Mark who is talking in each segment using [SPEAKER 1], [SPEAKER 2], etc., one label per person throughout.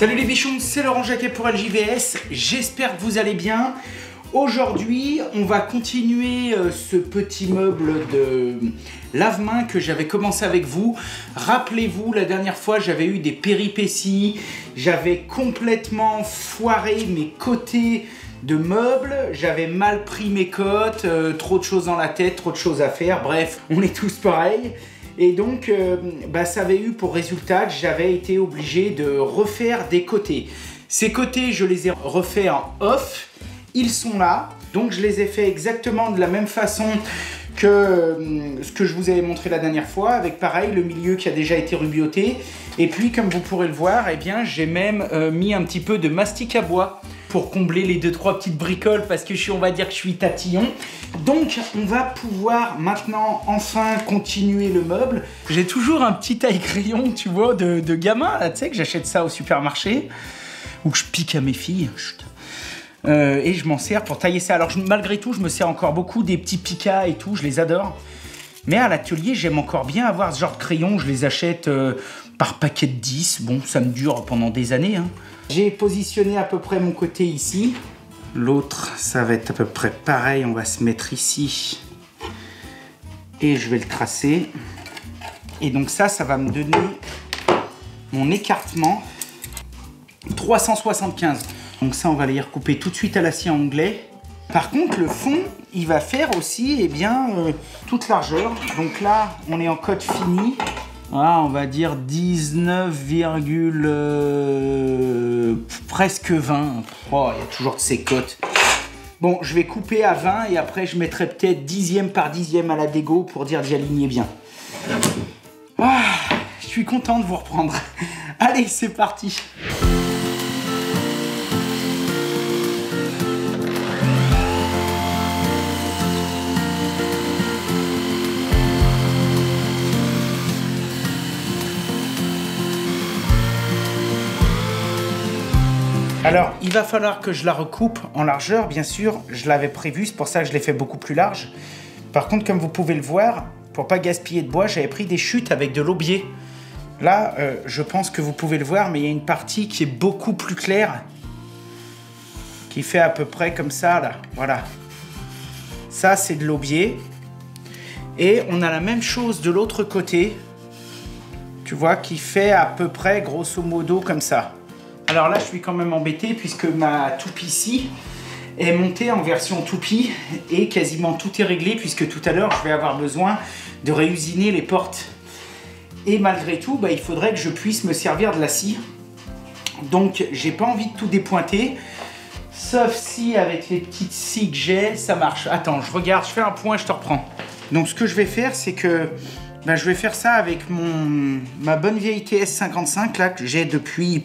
[SPEAKER 1] Salut les bichons, c'est Laurent Jacquet pour LJVS, j'espère que vous allez bien. Aujourd'hui, on va continuer ce petit meuble de lave-main que j'avais commencé avec vous. Rappelez-vous, la dernière fois, j'avais eu des péripéties, j'avais complètement foiré mes côtés de meubles, j'avais mal pris mes cotes, trop de choses dans la tête, trop de choses à faire, bref, on est tous pareils. Et donc, ça avait eu pour résultat que j'avais été obligé de refaire des côtés. Ces côtés, je les ai refaits en off. Ils sont là, donc je les ai fait exactement de la même façon que ce que je vous avais montré la dernière fois, avec pareil le milieu qui a déjà été rubioté. Et puis comme vous pourrez le voir, eh bien j'ai même mis un petit peu de mastic à bois pour combler les 2-3 petites bricoles parce que on va dire que je suis tatillon. Donc on va pouvoir maintenant enfin continuer le meuble. J'ai toujours un petit taille-crayon, tu vois, de gamin, là, tu sais, que j'achète ça au supermarché ou que je pique à mes filles. Chut. Et je m'en sers pour tailler ça. Alors malgré tout, je me sers encore beaucoup des petits Pika et tout, je les adore. Mais à l'atelier, j'aime encore bien avoir ce genre de crayon. Je les achète par paquet de 10. Bon, ça me dure pendant des années. Hein. J'ai positionné à peu près mon côté ici. L'autre, ça va être à peu près pareil. On va se mettre ici. Et je vais le tracer. Et donc ça va me donner mon écartement 375. Donc ça, on va les recouper tout de suite à la scie anglais. Par contre, le fond, il va faire aussi toute largeur. Donc là, on est en cote finie. Voilà, on va dire 19, presque 20. Oh, il y a toujours de ces cotes. Bon, je vais couper à 20 et après, je mettrai peut-être dixième par dixième à la dégo pour dire d'y aligner bien. Ah, je suis content de vous reprendre. Allez, c'est parti. Alors, il va falloir que je la recoupe en largeur, bien sûr. Je l'avais prévu, c'est pour ça que je l'ai fait beaucoup plus large. Par contre, comme vous pouvez le voir, pour pas gaspiller de bois, j'avais pris des chutes avec de l'aubier. Là, je pense que vous pouvez le voir, mais il y a une partie qui est beaucoup plus claire, qui fait à peu près comme ça, là. Voilà. Ça, c'est de l'aubier. Et on a la même chose de l'autre côté, tu vois, qui fait à peu près, grosso modo, comme ça. Alors là, je suis quand même embêté puisque ma toupie ici est montée en version toupie et quasiment tout est réglé puisque tout à l'heure, je vais avoir besoin de réusiner les portes. Et malgré tout, il faudrait que je puisse me servir de la scie. Donc, j'ai pas envie de tout dépointer, sauf si avec les petites scies que j'ai, ça marche. Attends, je regarde, je fais un point, je te reprends. Donc, ce que je vais faire, c'est que je vais faire ça avec ma bonne vieille TS55 là que j'ai depuis...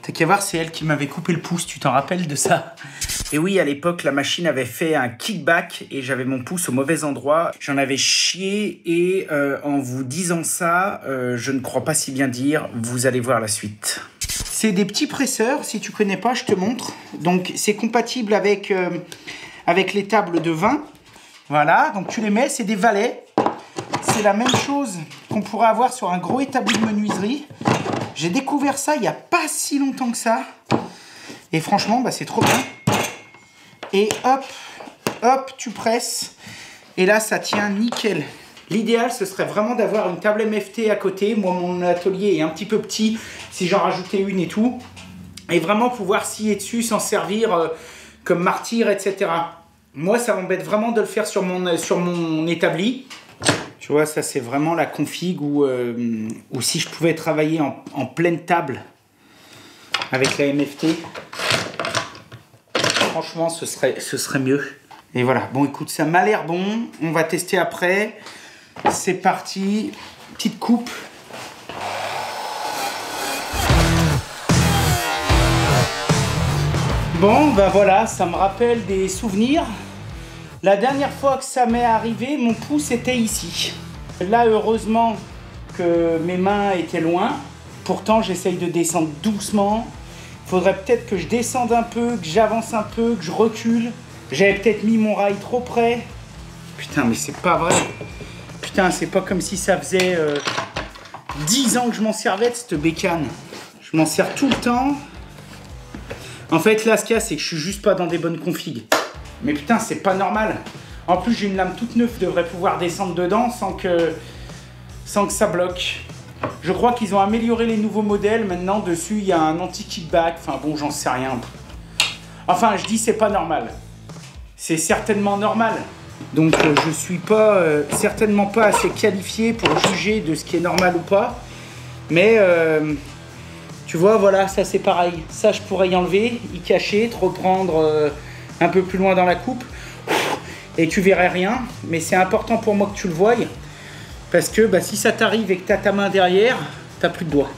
[SPEAKER 1] T'as qu'à voir, c'est elle qui m'avait coupé le pouce, tu t'en rappelles de ça? Et oui, à l'époque, la machine avait fait un kickback et j'avais mon pouce au mauvais endroit. J'en avais chié et en vous disant ça, je ne crois pas si bien dire, vous allez voir la suite. C'est des petits presseurs, si tu connais pas, je te montre. Donc, c'est compatible avec les tables de vin. Voilà, donc tu les mets, c'est des valets. C'est la même chose qu'on pourrait avoir sur un gros établi de menuiserie. J'ai découvert ça il n'y a pas si longtemps que ça. Et franchement, c'est trop bien. Et hop, hop, tu presses. Et là, ça tient nickel. L'idéal, ce serait vraiment d'avoir une table MFT à côté. Moi, mon atelier est un petit peu petit, si j'en rajoutais une et tout. Et vraiment pouvoir scier dessus, s'en servir comme martyr, etc. Moi, ça m'embête vraiment de le faire sur mon établi. Tu vois, ça c'est vraiment la config où si je pouvais travailler en pleine table avec la MFT, franchement ce serait mieux. Et voilà, bon écoute, ça m'a l'air bon, on va tester après. C'est parti, petite coupe. Bon, voilà, ça me rappelle des souvenirs. La dernière fois que ça m'est arrivé, mon pouce était ici. Là, heureusement que mes mains étaient loin. Pourtant, j'essaye de descendre doucement. Il faudrait peut-être que je descende un peu, que j'avance un peu, que je recule. J'avais peut-être mis mon rail trop près. Putain, mais c'est pas vrai. Putain, c'est pas comme si ça faisait 10 ans que je m'en servais de cette bécane. Je Je m'en sers tout le temps. En fait, là, ce qu'il y a, c'est que je suis juste pas dans des bonnes configs. Mais putain, c'est pas normal. En plus, j'ai une lame toute neuve, je devrais pouvoir descendre dedans sans que ça bloque. Je crois qu'ils ont amélioré les nouveaux modèles. Maintenant, dessus, il y a un anti-kickback. Enfin bon, j'en sais rien. Enfin, je dis c'est pas normal. C'est certainement normal. Donc, je suis pas, certainement pas assez qualifié pour juger de ce qui est normal ou pas. Mais, tu vois, voilà, ça c'est pareil. Ça, je pourrais y enlever, y cacher, te reprendre un peu plus loin dans la coupe. Et tu verrais rien. Mais c'est important pour moi que tu le voies. Parce que bah, si ça t'arrive et que tu as ta main derrière, t'as plus de doigts.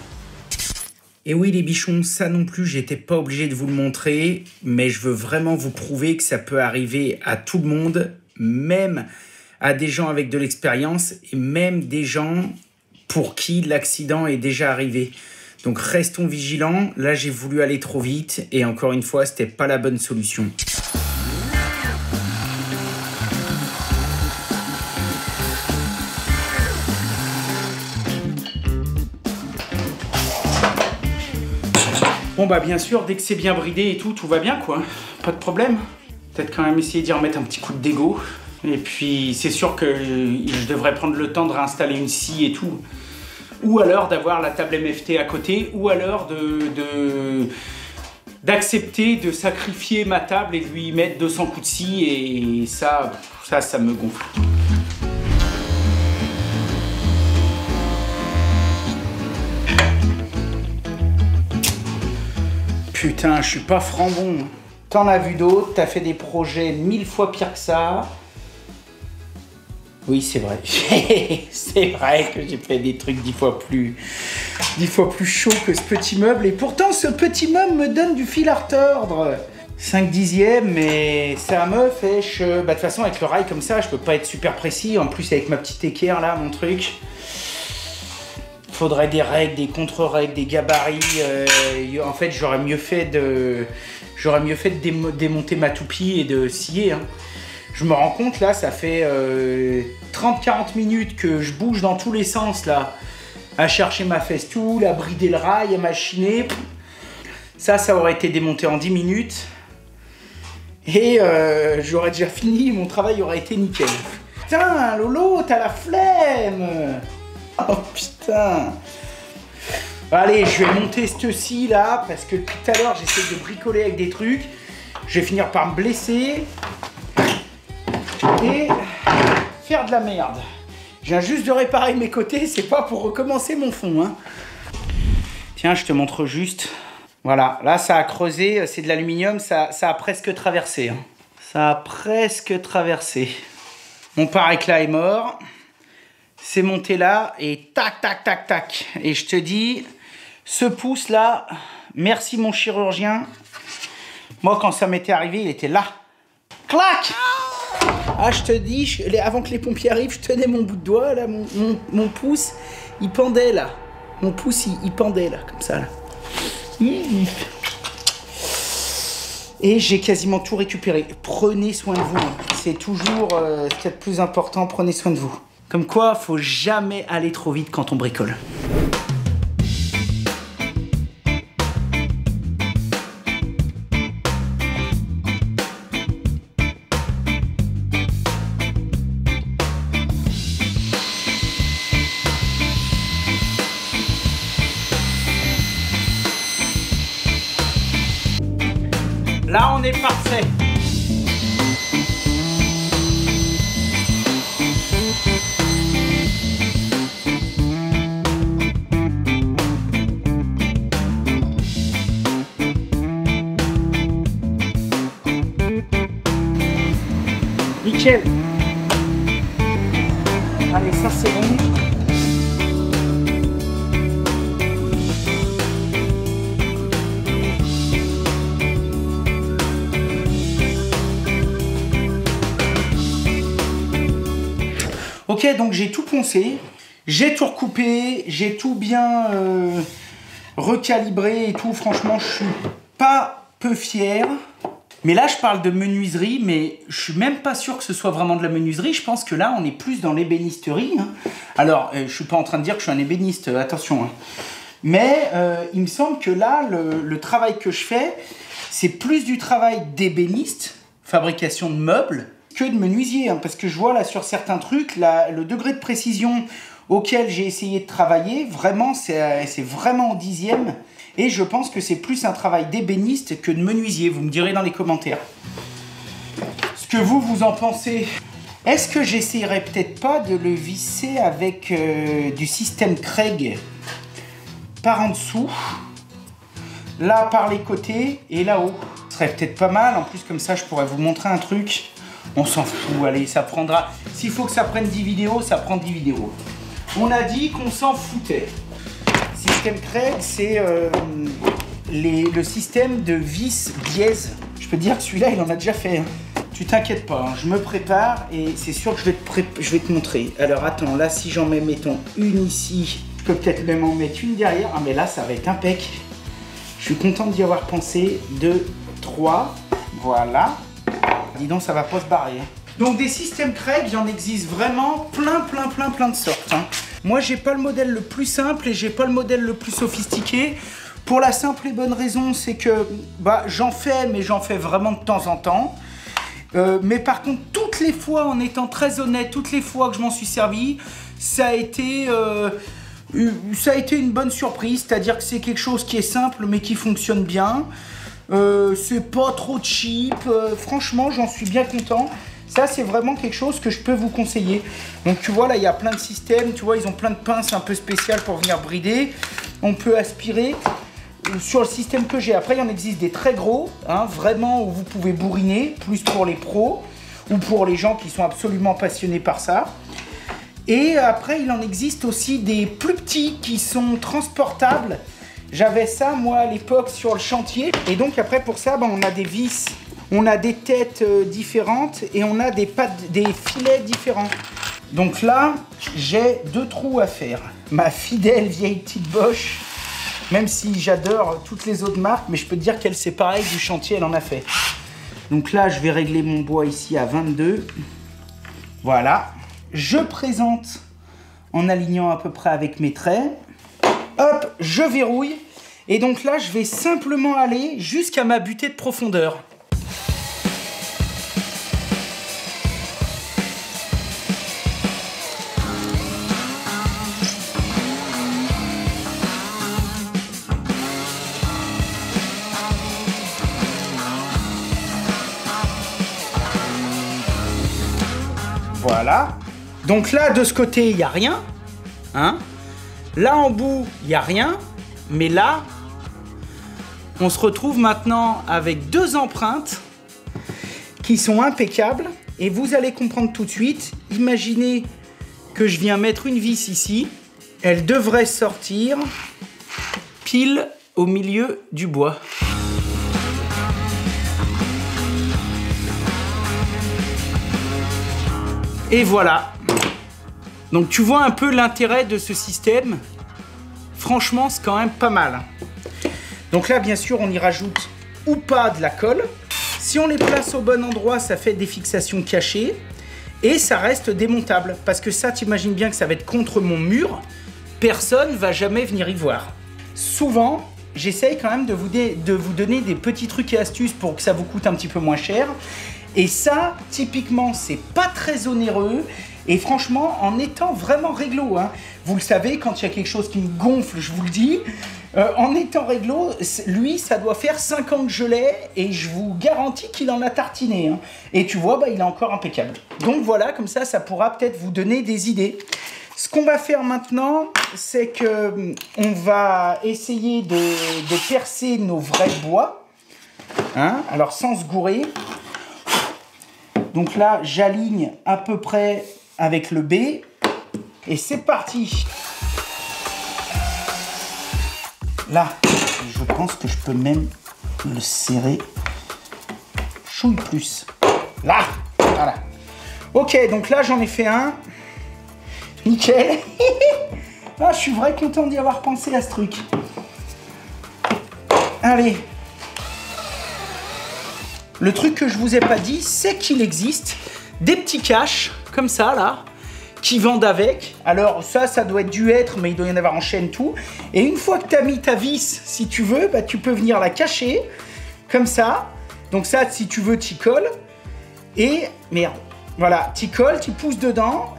[SPEAKER 1] Et oui les bichons, ça non plus, j'étais pas obligé de vous le montrer, mais je veux vraiment vous prouver que ça peut arriver à tout le monde, même à des gens avec de l'expérience et même des gens pour qui l'accident est déjà arrivé. Donc restons vigilants, là j'ai voulu aller trop vite et encore une fois, c'était pas la bonne solution. Bon bah bien sûr, dès que c'est bien bridé et tout, tout va bien quoi. Pas de problème. Peut-être quand même essayer d'y remettre un petit coup de dégo. Et puis c'est sûr que je devrais prendre le temps de réinstaller une scie et tout. Ou alors d'avoir la table MFT à côté. Ou alors d'accepter de sacrifier ma table et de lui mettre 200 coups de scie. Et ça me gonfle. Putain, je suis pas franc bon. T'en as vu d'autres, t'as fait des projets 1000 fois pire que ça. Oui, c'est vrai. C'est vrai que j'ai fait des trucs 10 fois plus chauds que ce petit meuble. Et pourtant, ce petit meuble me donne du fil à retordre. 5 dixièmes, mais ça me fait bah, de toute façon, avec le rail comme ça, je peux pas être super précis. En plus, avec ma petite équerre là, mon truc. Faudrait des règles, des contre-règles, des gabarits. En fait, j'aurais mieux fait de démonter ma toupie et de scier. Hein. Je me rends compte, là, ça fait 30-40 minutes que je bouge dans tous les sens, là. À chercher ma festoule, à brider le rail, à machiner. Ça aurait été démonté en 10 minutes. Et j'aurais déjà fini, mon travail aurait été nickel. Putain, Lolo, t'as la flemme! Oh putain. Allez, je vais monter cette scie là, parce que tout à l'heure j'essaie de bricoler avec des trucs. Je vais finir par me blesser et faire de la merde. Je viens juste de réparer mes côtés, c'est pas pour recommencer mon fond. Hein. Tiens, je te montre juste. Voilà, là ça a creusé, c'est de l'aluminium, ça a presque traversé. Hein. Ça a presque traversé. Mon pare-éclat est mort. C'est monté là et tac, tac, tac, tac. Et je te dis, ce pouce là, merci mon chirurgien. Moi, quand ça m'était arrivé, il était là. Clac! Ah, je te dis, avant que les pompiers arrivent, je tenais mon bout de doigt là, mon pouce, il pendait là. Mon pouce, il pendait là, comme ça là. Et j'ai quasiment tout récupéré. Prenez soin de vous. Hein. C'est toujours ce qu'il y a de plus important, prenez soin de vous. Comme quoi, faut jamais aller trop vite quand on bricole. Là, on est parfait. Nickel. Allez, ça c'est bon. Ok, donc j'ai tout poncé, j'ai tout recoupé, j'ai tout bien recalibré et tout. Franchement, je suis pas peu fier. Mais là, je parle de menuiserie, mais je suis même pas sûr que ce soit vraiment de la menuiserie. Je pense que là, on est plus dans l'ébénisterie. Hein. Alors, je suis pas en train de dire que je suis un ébéniste, attention. Hein. Mais il me semble que là, le travail que je fais, c'est plus du travail d'ébéniste, fabrication de meubles, que de menuisier. Hein, parce que je vois là sur certains trucs, le degré de précision auquel j'ai essayé de travailler, vraiment, c'est vraiment au 10e. Et je pense que c'est plus un travail d'ébéniste que de menuisier. Vous me direz dans les commentaires ce que vous en pensez. Est-ce que j'essayerais peut-être pas de le visser avec du système Craig par en dessous, là par les côtés et là-haut? Ce serait peut-être pas mal. En plus, comme ça, je pourrais vous montrer un truc. On s'en fout, allez, ça prendra... S'il faut que ça prenne 10 vidéos, ça prend 10 vidéos. On a dit qu'on s'en foutait. Système Craig, c'est le système de vis biaise. Je peux te dire que celui-là, il en a déjà fait. Hein. Tu t'inquiètes pas, hein, je me prépare et c'est sûr que je vais te montrer. Alors attends, là, si j'en mets, mettons, une ici, je peux peut-être même en mettre une derrière. Ah, mais là, ça va être impec. Je suis content d'y avoir pensé. 2, 3, voilà. Dis donc, ça va pas se barrer. Hein. Donc des systèmes Craig, il en existe vraiment plein de sortes. Hein. Moi, j'ai pas le modèle le plus simple et j'ai pas le modèle le plus sophistiqué. Pour la simple et bonne raison, c'est que j'en fais, mais j'en fais vraiment de temps en temps. Mais par contre, toutes les fois, en étant très honnête, toutes les fois que je m'en suis servi, ça a été une bonne surprise. C'est-à-dire que c'est quelque chose qui est simple, mais qui fonctionne bien. C'est pas trop cheap. Franchement, j'en suis bien content. Ça, c'est vraiment quelque chose que je peux vous conseiller. Donc, tu vois, là, il y a plein de systèmes. Tu vois, ils ont plein de pinces un peu spéciales pour venir brider. On peut aspirer. Sur le système que j'ai, après, il en existe des très gros, hein, vraiment, où vous pouvez bourriner, plus pour les pros ou pour les gens qui sont absolument passionnés par ça. Et après, il en existe aussi des plus petits qui sont transportables. J'avais ça, moi, à l'époque, sur le chantier. Et donc, après, pour ça, on a des vis. On a des têtes différentes et on a des filets différents. Donc là, j'ai 2 trous à faire. Ma fidèle vieille petite Bosch, même si j'adore toutes les autres marques, mais je peux te dire qu'elle, c'est pareil, du chantier, elle en a fait. Donc là, je vais régler mon bois ici à 22. Voilà. Je présente en alignant à peu près avec mes traits. Hop, je verrouille. Et donc là, je vais simplement aller jusqu'à ma butée de profondeur. Voilà. Donc là, de ce côté, il n'y a rien. Hein? Là, en bout, il n'y a rien. Mais là, on se retrouve maintenant avec 2 empreintes qui sont impeccables. Et vous allez comprendre tout de suite. Imaginez que je viens mettre une vis ici. Elle devrait sortir pile au milieu du bois. Et voilà. Donc tu vois un peu l'intérêt de ce système. Franchement, c'est quand même pas mal. Donc là, bien sûr, on y rajoute ou pas de la colle. Si on les place au bon endroit, ça fait des fixations cachées. Et ça reste démontable. Parce que ça, t'imagines bien que ça va être contre mon mur. Personne ne va jamais venir y voir. Souvent, j'essaye quand même de vous donner des petits trucs et astuces pour que ça vous coûte un petit peu moins cher. Et ça, typiquement, c'est pas très onéreux. Et franchement, en étant vraiment réglo, hein, vous le savez, quand il y a quelque chose qui me gonfle, je vous le dis, en étant réglo, lui, ça doit faire 5 ans que je l'ai et je vous garantis qu'il en a tartiné. Hein. Et tu vois, il est encore impeccable. Donc voilà, comme ça, ça pourra peut-être vous donner des idées. Ce qu'on va faire maintenant, c'est que on va essayer de percer nos vrais bois. Hein, alors sans se gourer. Donc là, j'aligne à peu près avec le B. Et c'est parti. Là, je pense que je peux même le serrer. Chouille plus. Là, voilà. Ok, donc là, j'en ai fait un. Nickel. Là, je suis vraiment content d'y avoir pensé à ce truc. Allez. Le truc que je vous ai pas dit, c'est qu'il existe des petits caches, comme ça, là, qui vendent avec. Alors ça doit être dû être, mais il doit y en avoir en chaîne tout. Et une fois que tu as mis ta vis, si tu veux, bah, tu peux venir la cacher, comme ça. Donc ça, si tu veux, tu colles. Et, merde, voilà, tu colles, tu pousses dedans.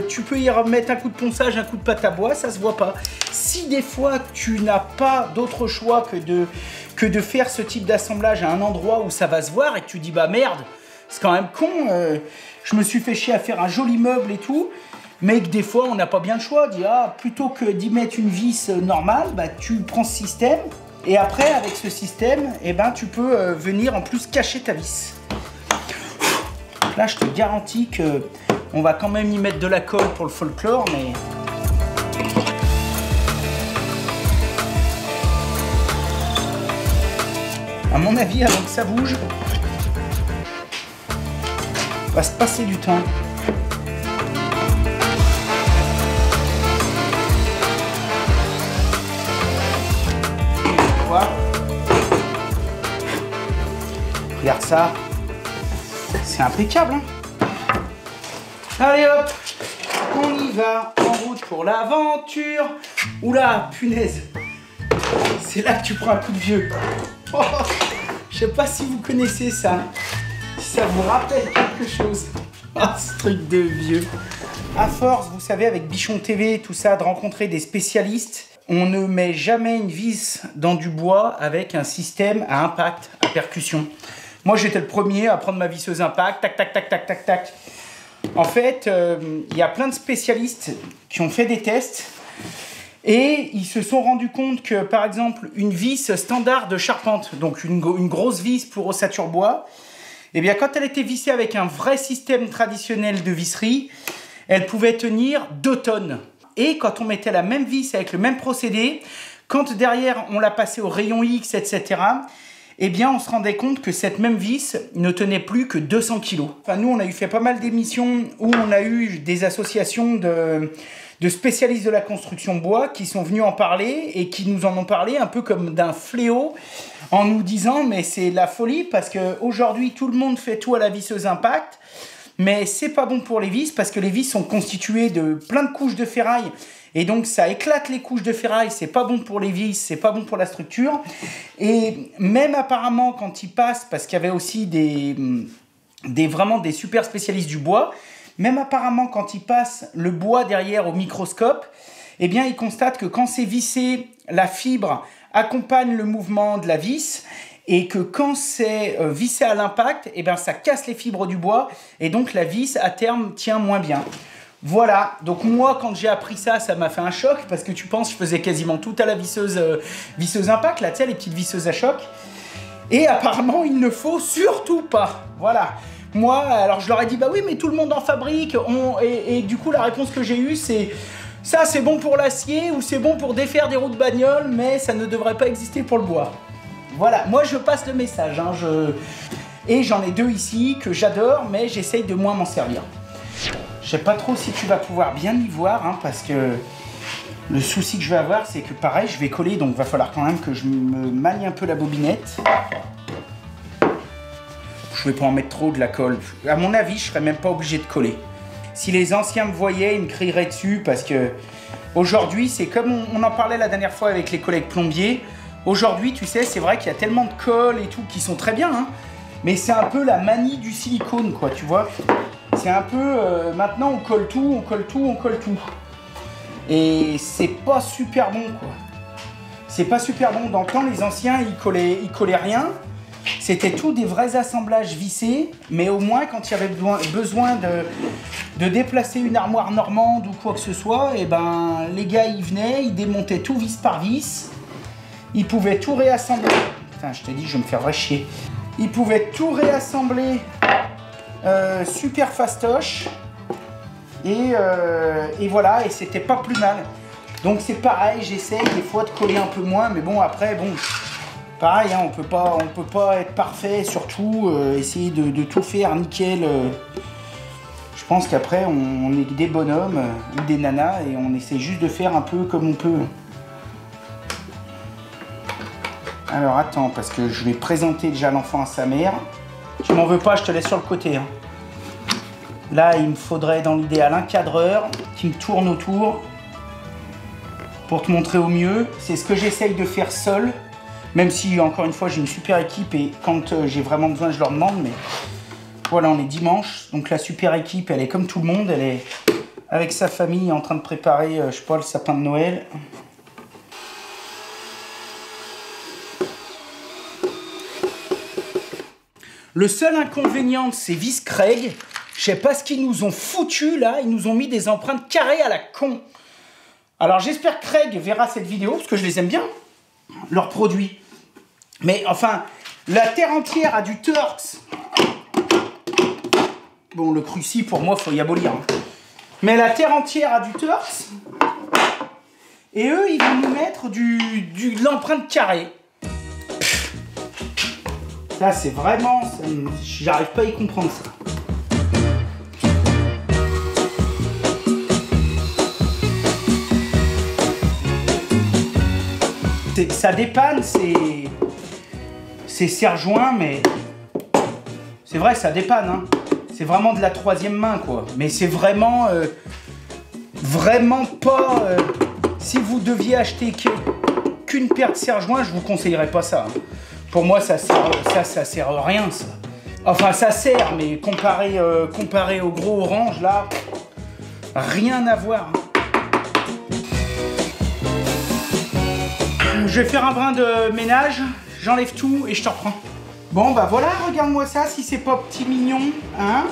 [SPEAKER 1] Tu peux y remettre un coup de ponçage, un coup de pâte à bois, ça se voit pas. Si des fois, tu n'as pas d'autre choix que de faire ce type d'assemblage à un endroit où ça va se voir et que tu dis, bah merde, c'est quand même con, je me suis fait chier à faire un joli meuble et tout, mais que des fois on n'a pas bien le choix, dit ah, plutôt que d'y mettre une vis normale, bah tu prends ce système et après avec ce système, eh ben, tu peux venir en plus cacher ta vis. Là je te garantis que on va quand même y mettre de la colle pour le folklore, mais... À mon avis, avant que ça bouge, va se passer du temps. Voilà. Regarde ça. C'est impeccable, hein. Allez hop, on y va, en route pour l'aventure. Oula, punaise. C'est là que tu prends un coup de vieux. Oh, je sais pas si vous connaissez ça. Si ça vous rappelle quelque chose. Ah, ce truc de vieux. À force, vous savez, avec Bichon TV, tout ça, de rencontrer des spécialistes, on ne met jamais une vis dans du bois avec un système à impact, à percussion. Moi, j'étais le premier à prendre ma visseuse impact, tac, tac, tac, tac, tac, tac. En fait, il y a plein de spécialistes qui ont fait des tests et ils se sont rendus compte que, par exemple, une vis standard de charpente, donc une grosse vis pour ossature bois, eh bien, quand elle était vissée avec un vrai système traditionnel de visserie, elle pouvait tenir 2 tonnes. Et quand on mettait la même vis avec le même procédé, quand derrière on la passait au rayon X, etc., eh bien, on se rendait compte que cette même vis ne tenait plus que 200 kg. Enfin, nous, on a fait pas mal d'émissions où on a eu des associations de spécialistes de la construction bois qui sont venus en parler et qui nous en ont parlé un peu comme d'un fléau en nous disant mais c'est la folie parce qu'aujourd'hui tout le monde fait tout à la visseuse impact, mais c'est pas bon pour les vis parce que les vis sont constituées de plein de couches de ferraille et donc ça éclate les couches de ferraille, c'est pas bon pour les vis, c'est pas bon pour la structure. Et même apparemment quand ils passent, parce qu'il y avait aussi vraiment des super spécialistes du bois, même apparemment quand ils passent le bois derrière au microscope, eh bien ils constatent que quand c'est vissé, la fibre accompagne le mouvement de la vis et que quand c'est vissé à l'impact, eh bien ça casse les fibres du bois et donc la vis à terme tient moins bien. Voilà, donc moi quand j'ai appris ça, ça m'a fait un choc parce que tu penses je faisais quasiment tout à la visseuse impact, là tu sais les petites visseuses à choc. Et apparemment il ne faut surtout pas, voilà. Moi, alors je leur ai dit, bah oui, mais tout le monde en fabrique. Et du coup, la réponse que j'ai eue, c'est ça, c'est bon pour l'acier ou c'est bon pour défaire des roues de bagnole, mais ça ne devrait pas exister pour le bois. Voilà, moi je passe le message. Hein, et j'en ai 2 ici que j'adore, mais j'essaye de moins m'en servir. Je sais pas trop si tu vas pouvoir bien y voir, hein, parce que le souci que je vais avoir, c'est que pareil, je vais coller, donc il va falloir quand même que je me manie un peu la bobinette. Je vais pas en mettre trop de la colle. À mon avis, je serais même pas obligé de coller. Si les anciens me voyaient, ils me crieraient dessus parce que aujourd'hui, c'est comme on en parlait la dernière fois avec les collègues plombiers. Aujourd'hui, tu sais, c'est vrai qu'il y a tellement de colle et tout qui sont très bien, hein, mais c'est un peu la manie du silicone, quoi, tu vois. C'est un peu maintenant on colle tout, on colle tout, on colle tout. Et c'est pas super bon, quoi. C'est pas super bon. Dans le temps, les anciens, ils collaient rien. C'était tout des vrais assemblages vissés, mais au moins quand il y avait besoin de déplacer une armoire normande ou quoi que ce soit, et ben les gars ils venaient, ils démontaient tout vis par vis, ils pouvaient tout réassembler. Putain, je t'ai dit, je vais me faire chier. Ils pouvaient tout réassembler super fastoche, et voilà, et c'était pas plus mal. Donc c'est pareil, j'essaye des fois de coller un peu moins, mais bon après, bon. Pareil, hein, on peut pas être parfait, surtout essayer de tout faire nickel. Je pense qu'après, on est des bonhommes ou des nanas et on essaie juste de faire un peu comme on peut. Alors attends, parce que je vais présenter déjà l'enfant à sa mère. Tu m'en veux pas, je te laisse sur le côté. Hein. Là, il me faudrait dans l'idéal un cadreur qui me tourne autour pour te montrer au mieux. C'est ce que j'essaye de faire seul, même si, encore une fois, j'ai une super équipe et quand j'ai vraiment besoin, je leur demande. Mais voilà, on est dimanche, donc la super équipe, elle est comme tout le monde. Elle est avec sa famille en train de préparer, je sais pas, le sapin de Noël. Le seul inconvénient de ces vis Craig, je sais pas ce qu'ils nous ont foutu là, ils nous ont mis des empreintes carrées à la con. Alors j'espère que Craig verra cette vidéo, parce que je les aime bien, leurs produits. Mais enfin, la terre entière a du Turks. Bon, le cruci, pour moi, faut y abolir. Mais la terre entière a du Turks. Et eux, ils vont nous mettre de l'empreinte carrée. Ça, c'est vraiment... J'arrive pas à y comprendre ça. Ça dépanne, c'est serre-joint, mais... C'est vrai, ça dépanne, hein. C'est vraiment de la troisième main, quoi. Mais c'est vraiment... vraiment pas... si vous deviez acheter qu'une paire de serre-joints, je vous conseillerais pas ça. Hein. Pour moi, ça sert à rien, ça. Enfin, ça sert, mais comparé au gros orange, là, rien à voir. Je vais faire un brin de ménage, j'enlève tout et je te reprends. Bon, bah voilà, regarde-moi ça, si c'est pas petit mignon, hein.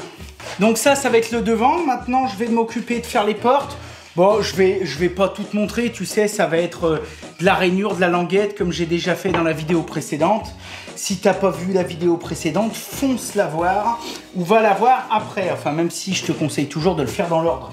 [SPEAKER 1] Donc ça va être le devant. Maintenant, je vais m'occuper de faire les portes. Bon, je vais pas tout te montrer, tu sais, ça va être de la rainure, de la languette, comme j'ai déjà fait dans la vidéo précédente. Si t'as pas vu la vidéo précédente, fonce la voir, ou va la voir après. Enfin, même si je te conseille toujours de le faire dans l'ordre.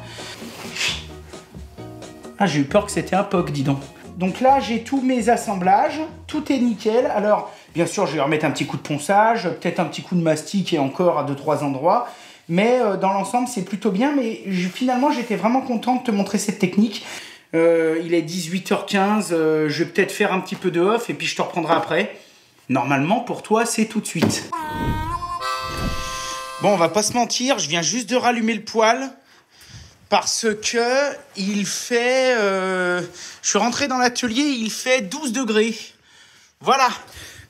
[SPEAKER 1] Ah, j'ai eu peur que c'était un POC, dis donc. Donc là, j'ai tous mes assemblages, tout est nickel. Alors, bien sûr, je vais remettre un petit coup de ponçage, peut-être un petit coup de mastic et encore à 2-3 endroits. Mais dans l'ensemble, c'est plutôt bien. Mais finalement, j'étais vraiment content de te montrer cette technique. Il est 18h15. Je vais peut-être faire un petit peu de off et puis je te reprendrai après. Normalement, pour toi, c'est tout de suite. Bon, on va pas se mentir. Je viens juste de rallumer le poêle. Parce que il fait... je suis rentré dans l'atelier, il fait 12 degrés. Voilà.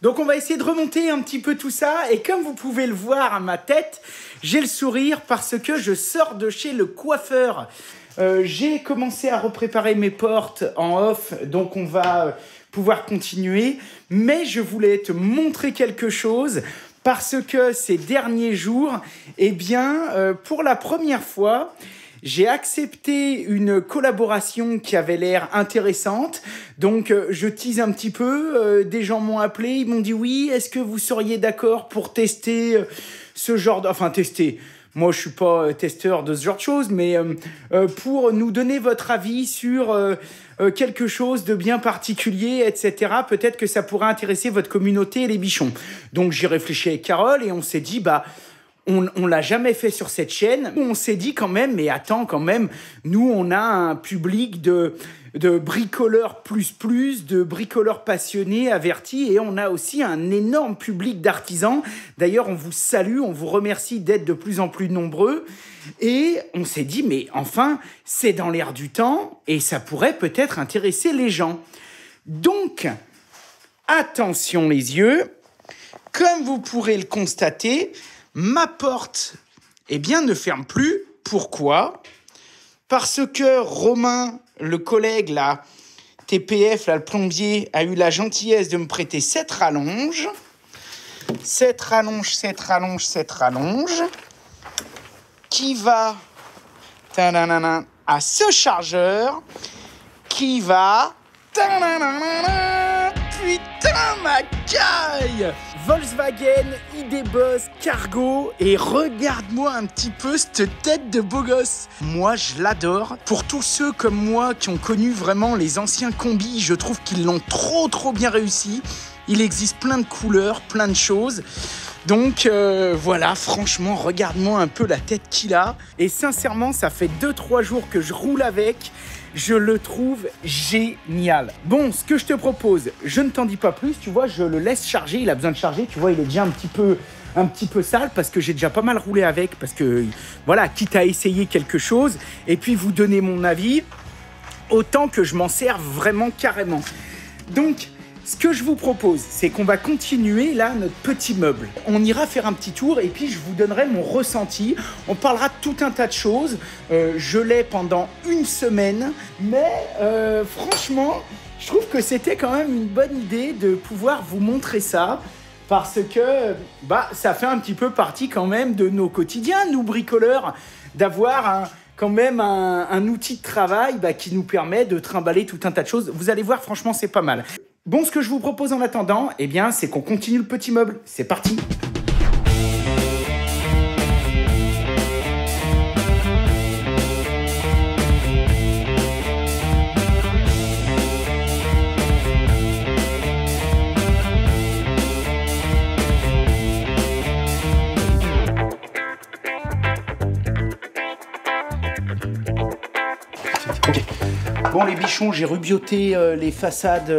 [SPEAKER 1] Donc on va essayer de remonter un petit peu tout ça. Et comme vous pouvez le voir à ma tête, j'ai le sourire parce que je sors de chez le coiffeur. J'ai commencé à repréparer mes portes en off, donc on va pouvoir continuer. Mais je voulais te montrer quelque chose parce que ces derniers jours, eh bien, pour la première fois... J'ai accepté une collaboration qui avait l'air intéressante, donc je tease un petit peu, des gens m'ont appelé, ils m'ont dit oui, est-ce que vous seriez d'accord pour tester ce genre de... Enfin tester, moi je suis pas testeur de ce genre de choses, mais pour nous donner votre avis sur quelque chose de bien particulier, etc. Peut-être que ça pourrait intéresser votre communauté et les bichons. Donc j'ai réfléchi avec Carole et on s'est dit, bah... On l'a jamais fait sur cette chaîne. On s'est dit quand même, mais attends quand même, nous on a un public de bricoleurs de bricoleurs passionnés, avertis, et on a aussi un énorme public d'artisans. D'ailleurs, on vous salue, on vous remercie d'être de plus en plus nombreux. Et on s'est dit, mais enfin, c'est dans l'air du temps, et ça pourrait peut-être intéresser les gens. Donc, attention les yeux, comme vous pourrez le constater, ma porte, eh bien, ne ferme plus. Pourquoi ? Parce que Romain, le collègue, là, TPF, là, le plombier, a eu la gentillesse de me prêter cette rallonge. Cette rallonge, qui va à ce chargeur, qui va... Putain, ma caille! Volkswagen, ID Boss, Cargo, et regarde-moi un petit peu cette tête de beau gosse. Moi, je l'adore. Pour tous ceux comme moi qui ont connu vraiment les anciens combis, je trouve qu'ils l'ont trop bien réussi. Il existe plein de couleurs, plein de choses. Donc voilà, franchement, regarde-moi un peu la tête qu'il a. Et sincèrement, ça fait 2-3 jours que je roule avec. Je le trouve génial. Bon, ce que je te propose, je ne t'en dis pas plus. Tu vois, je le laisse charger. Il a besoin de charger. Tu vois, il est déjà un petit peu un petit peu sale parce que j'ai déjà pas mal roulé avec, parce que voilà, quitte à essayer quelque chose et puis vous donner mon avis, autant que je m'en serve vraiment carrément. Donc, ce que je vous propose, c'est qu'on va continuer là notre petit meuble. On ira faire un petit tour et puis je vous donnerai mon ressenti. On parlera de tout un tas de choses. Je l'ai pendant une semaine, mais franchement, je trouve que c'était quand même une bonne idée de pouvoir vous montrer ça. Parce que ça fait un petit peu partie quand même de nos quotidiens, nous bricoleurs, d'avoir quand même un outil de travail qui nous permet de trimballer tout un tas de choses. Vous allez voir, franchement, c'est pas mal. Bon, ce que je vous propose en attendant, c'est qu'on continue le petit meuble. C'est parti! Okay. Bon les bichons, j'ai rebioté les façades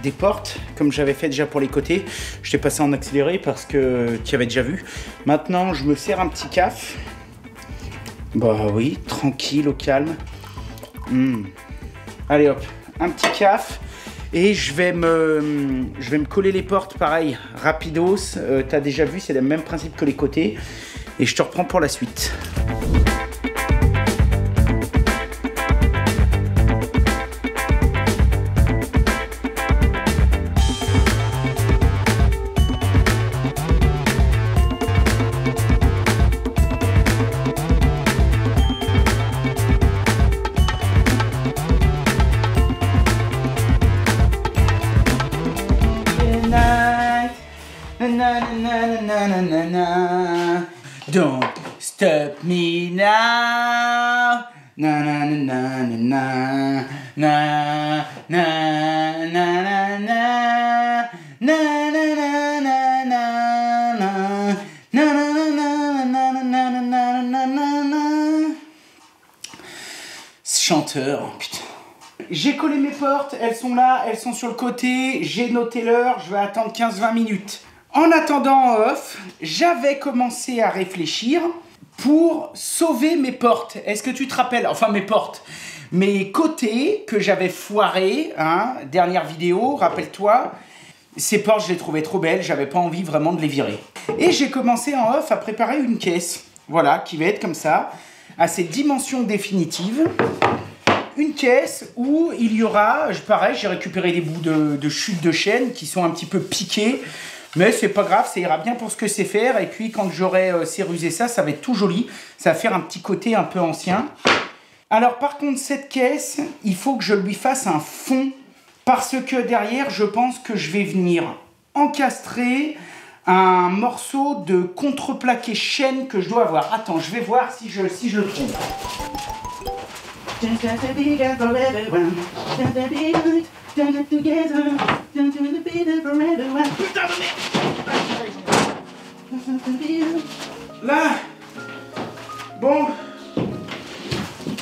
[SPEAKER 1] des portes, comme j'avais fait déjà pour les côtés. Je t'ai passé en accéléré parce que tu avais déjà vu. Maintenant, je me sers un petit caf. Bah oui, tranquille, au calme. Allez hop, un petit caf. Et je vais me coller les portes, pareil, rapidos. T'as déjà vu, c'est le même principe que les côtés. Et je te reprends pour la suite. Don't stop me now. Na na na na na na na na na na na na na na. Chanteur, putain. J'ai collé mes portes, elles sont là, elles sont sur le côté, j'ai noté l'heure, je vais attendre 15-20 minutes. En attendant en off, j'avais commencé à réfléchir pour sauver mes portes. Est-ce que tu te rappelles? Enfin, mes portes. Mes côtés que j'avais foirés, dernière vidéo, rappelle-toi. Ces portes, je les trouvais trop belles, j'avais pas envie vraiment de les virer. Et j'ai commencé en off à préparer une caisse, voilà, qui va être comme ça, à ses dimensions définitives. Une caisse où il y aura, pareil, j'ai récupéré des bouts de chute de chaîne qui sont un petit peu piqués. Mais c'est pas grave, ça ira bien pour ce que c'est faire. Et puis quand j'aurai sérusé ça, ça va être tout joli. Ça va faire un petit côté un peu ancien. Alors par contre, cette caisse, il faut que je lui fasse un fond. Parce que derrière, je pense que je vais venir encastrer un morceau de contreplaqué chaîne que je dois avoir. Attends, je vais voir si je le trouve. Là, bon,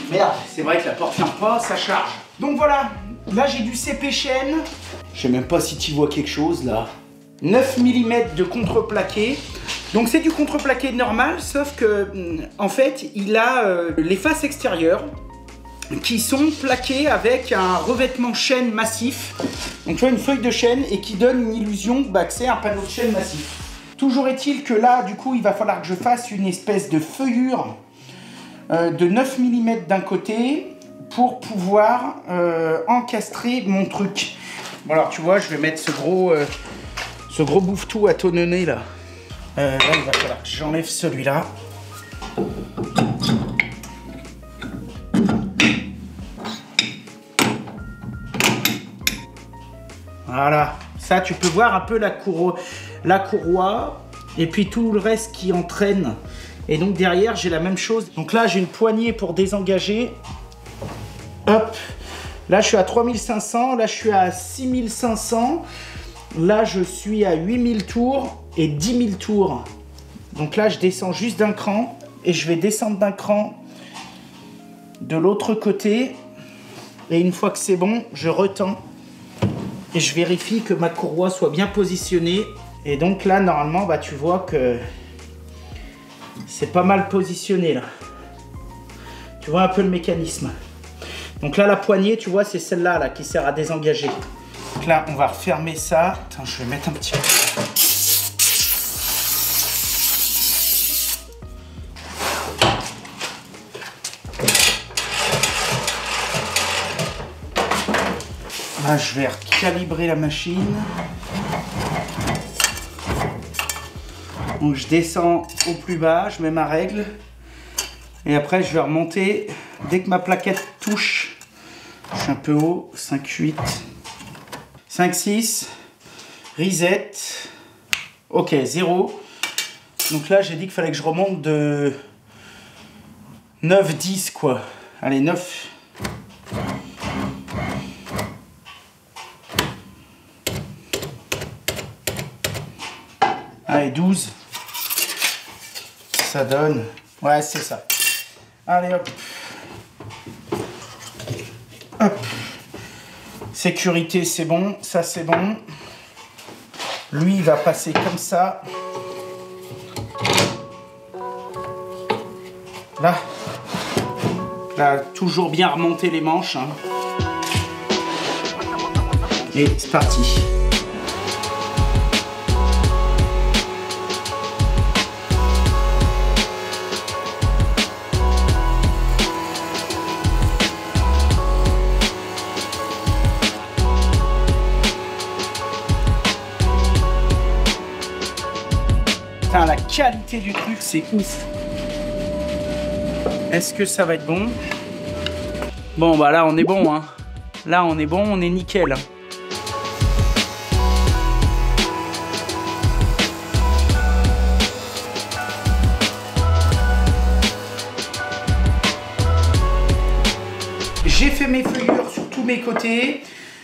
[SPEAKER 1] merde, c'est vrai que la porte ferme pas, ça charge. Donc voilà, là j'ai du CP chaîne. Je sais même pas si tu vois quelque chose là. 9 mm de contreplaqué. Donc c'est du contreplaqué normal, sauf que en fait il a les faces extérieures qui sont plaquées avec un revêtement chaîne massif. Donc tu vois, une feuille de chaîne et qui donne une illusion que c'est un panneau de chaîne massif. Toujours est-il que là, du coup, il va falloir que je fasse une espèce de feuillure de 9 mm d'un côté pour pouvoir encastrer mon truc. Bon alors tu vois, je vais mettre ce gros bouffetou à tonner là. Là, il va falloir que j'enlève celui-là. Voilà, ça tu peux voir un peu la courroie et puis tout le reste qui entraîne. Et donc derrière j'ai la même chose. Donc là j'ai une poignée pour désengager. Hop, là je suis à 3500, là je suis à 6500. Là je suis à 8000 tours et 10 000 tours. Donc là je descends juste d'un cran et je vais descendre d'un cran de l'autre côté. Et une fois que c'est bon, je retends. Et je vérifie que ma courroie soit bien positionnée. Et donc là, normalement, bah, tu vois que c'est pas mal positionné là. Tu vois un peu le mécanisme. Donc là, la poignée, tu vois, c'est celle-là là, qui sert à désengager. Donc là, on va refermer ça. Attends, je vais mettre un petit peu. Là, je vais recalibrer la machine. Donc je descends au plus bas, je mets ma règle. Et après, je vais remonter. Dès que ma plaquette touche, je suis un peu haut, 5, 8, 5, 6, reset. Ok, 0. Donc là, j'ai dit qu'il fallait que je remonte de 9, 10 quoi. Allez, 9. Allez, 12. Ça donne... Ouais, c'est ça. Allez, hop. Hop. Sécurité, c'est bon. Ça, c'est bon. Lui, il va passer comme ça. Là. Là, toujours bien remonter les manches. Hein. Et c'est parti. Putain, la qualité du truc, c'est ouf. Est-ce que ça va être bon? Bon, bah là, on est bon. Hein. Là, on est bon, on est nickel. J'ai fait mes feuillures sur tous mes côtés.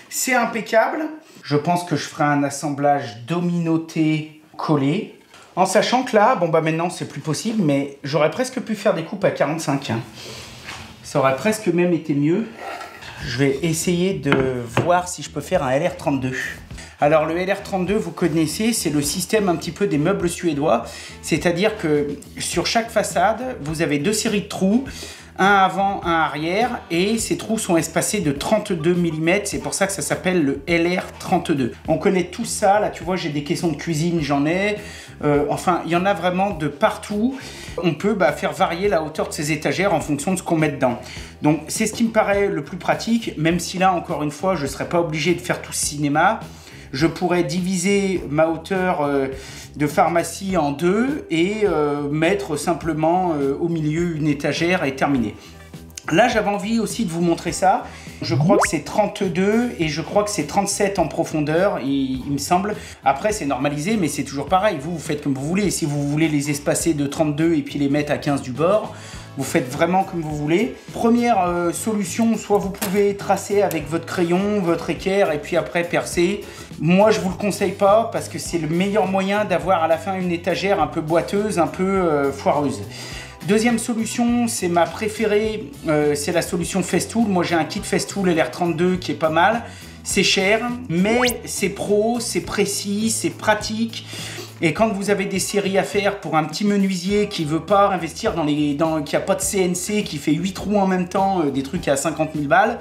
[SPEAKER 1] C'est impeccable. Je pense que je ferai un assemblage dominoté collé. En sachant que là, bon bah maintenant c'est plus possible, mais j'aurais presque pu faire des coupes à 45. Hein. Ça aurait presque même été mieux. Je vais essayer de voir si je peux faire un LR32. Alors le LR32, vous connaissez, c'est le système un petit peu des meubles suédois. C'est-à-dire que sur chaque façade, vous avez 2 séries de trous. Un avant, un arrière, et ces trous sont espacés de 32 mm, c'est pour ça que ça s'appelle le LR32. On connaît tout ça, là tu vois j'ai des caissons de cuisine, j'en ai, enfin il y en a vraiment de partout. On peut faire varier la hauteur de ces étagères en fonction de ce qu'on met dedans. Donc c'est ce qui me paraît le plus pratique, même si là encore une fois je ne serais pas obligé de faire tout ce cinéma. Je pourrais diviser ma hauteur de pharmacie en 2 et mettre simplement au milieu une étagère et terminer. Là, j'avais envie aussi de vous montrer ça. Je crois que c'est 32 et je crois que c'est 37 en profondeur, il me semble. Après, c'est normalisé, mais c'est toujours pareil. Vous faites comme vous voulez. Si vous voulez les espacer de 32 et puis les mettre à 15 du bord, vous faites vraiment comme vous voulez. Première solution, soit vous pouvez tracer avec votre crayon, votre équerre et puis après percer. Moi, je vous le conseille pas parce que c'est le meilleur moyen d'avoir à la fin une étagère un peu boiteuse, un peu foireuse. Deuxième solution, c'est ma préférée, c'est la solution Festool. Moi, j'ai un kit Festool LR32 qui est pas mal. C'est cher, mais c'est pro, c'est précis, c'est pratique. Et quand vous avez des séries à faire pour un petit menuisier qui veut pas investir qui a pas de CNC, qui fait 8 trous en même temps, des trucs à 50 000 balles,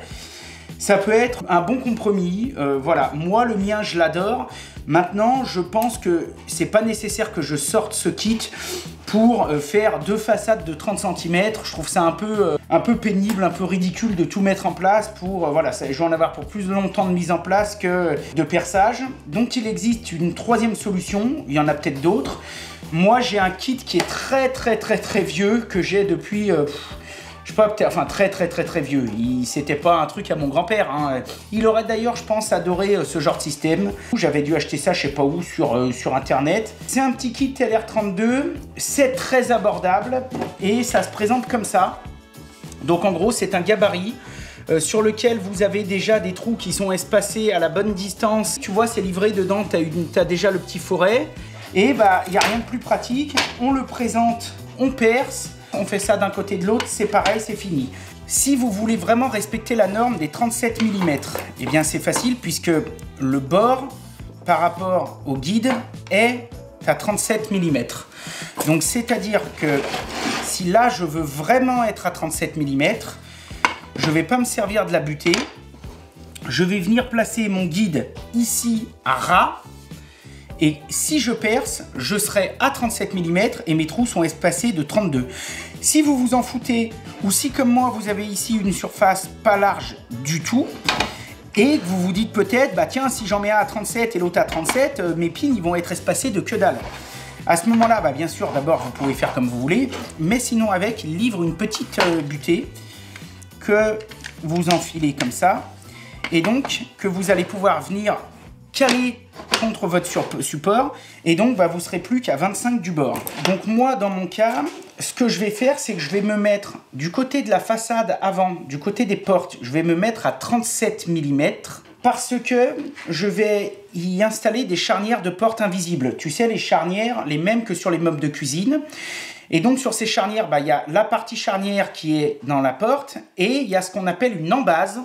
[SPEAKER 1] ça peut être un bon compromis. Voilà, moi le mien je l'adore. Maintenant, je pense que c'est pas nécessaire que je sorte ce kit pour faire 2 façades de 30 cm. Je trouve ça un peu pénible, un peu ridicule de tout mettre en place pour, voilà, je vais en avoir pour plus de longtemps de mise en place que de perçage. Donc il existe une troisième solution, il y en a peut-être d'autres. Moi j'ai un kit qui est très vieux, que j'ai depuis... je sais pas, enfin très vieux. C'était pas un truc à mon grand-père. Hein. Il aurait d'ailleurs, je pense, adoré ce genre de système. J'avais dû acheter ça, je sais pas où, sur internet. C'est un petit kit LR32. C'est très abordable et ça se présente comme ça. Donc en gros, c'est un gabarit sur lequel vous avez déjà des trous qui sont espacés à la bonne distance. Tu vois, c'est livré dedans. T'as déjà le petit foret. Et bah, il n'y a rien de plus pratique. On le présente, on perce. On fait ça d'un côté de l'autre, c'est pareil, c'est fini. Si vous voulez vraiment respecter la norme des 37 mm, eh bien c'est facile puisque le bord par rapport au guide est à 37 mm. Donc c'est-à-dire que si là je veux vraiment être à 37 mm, je ne vais pas me servir de la butée. Je vais venir placer mon guide ici à ras. Et si je perce, je serai à 37 mm et mes trous sont espacés de 32. Si vous vous en foutez, ou si comme moi vous avez ici une surface pas large du tout, et que vous vous dites peut-être, bah tiens, si j'en mets un à 37 et l'autre à 37, mes pins ils vont être espacés de que dalle. À ce moment-là, bah, bien sûr, d'abord vous pouvez faire comme vous voulez, mais sinon avec, il livre une petite butée que vous enfilez comme ça, et donc que vous allez pouvoir venir caler contre votre support, et donc bah, vous serez plus qu'à 25 du bord. Donc moi dans mon cas, ce que je vais faire, c'est que je vais me mettre du côté de la façade avant, du côté des portes, je vais me mettre à 37 mm parce que je vais y installer des charnières de porte invisibles. Tu sais, les charnières, les mêmes que sur les meubles de cuisine. Et donc sur ces charnières, bah, y a la partie charnière qui est dans la porte et il y a ce qu'on appelle une embase.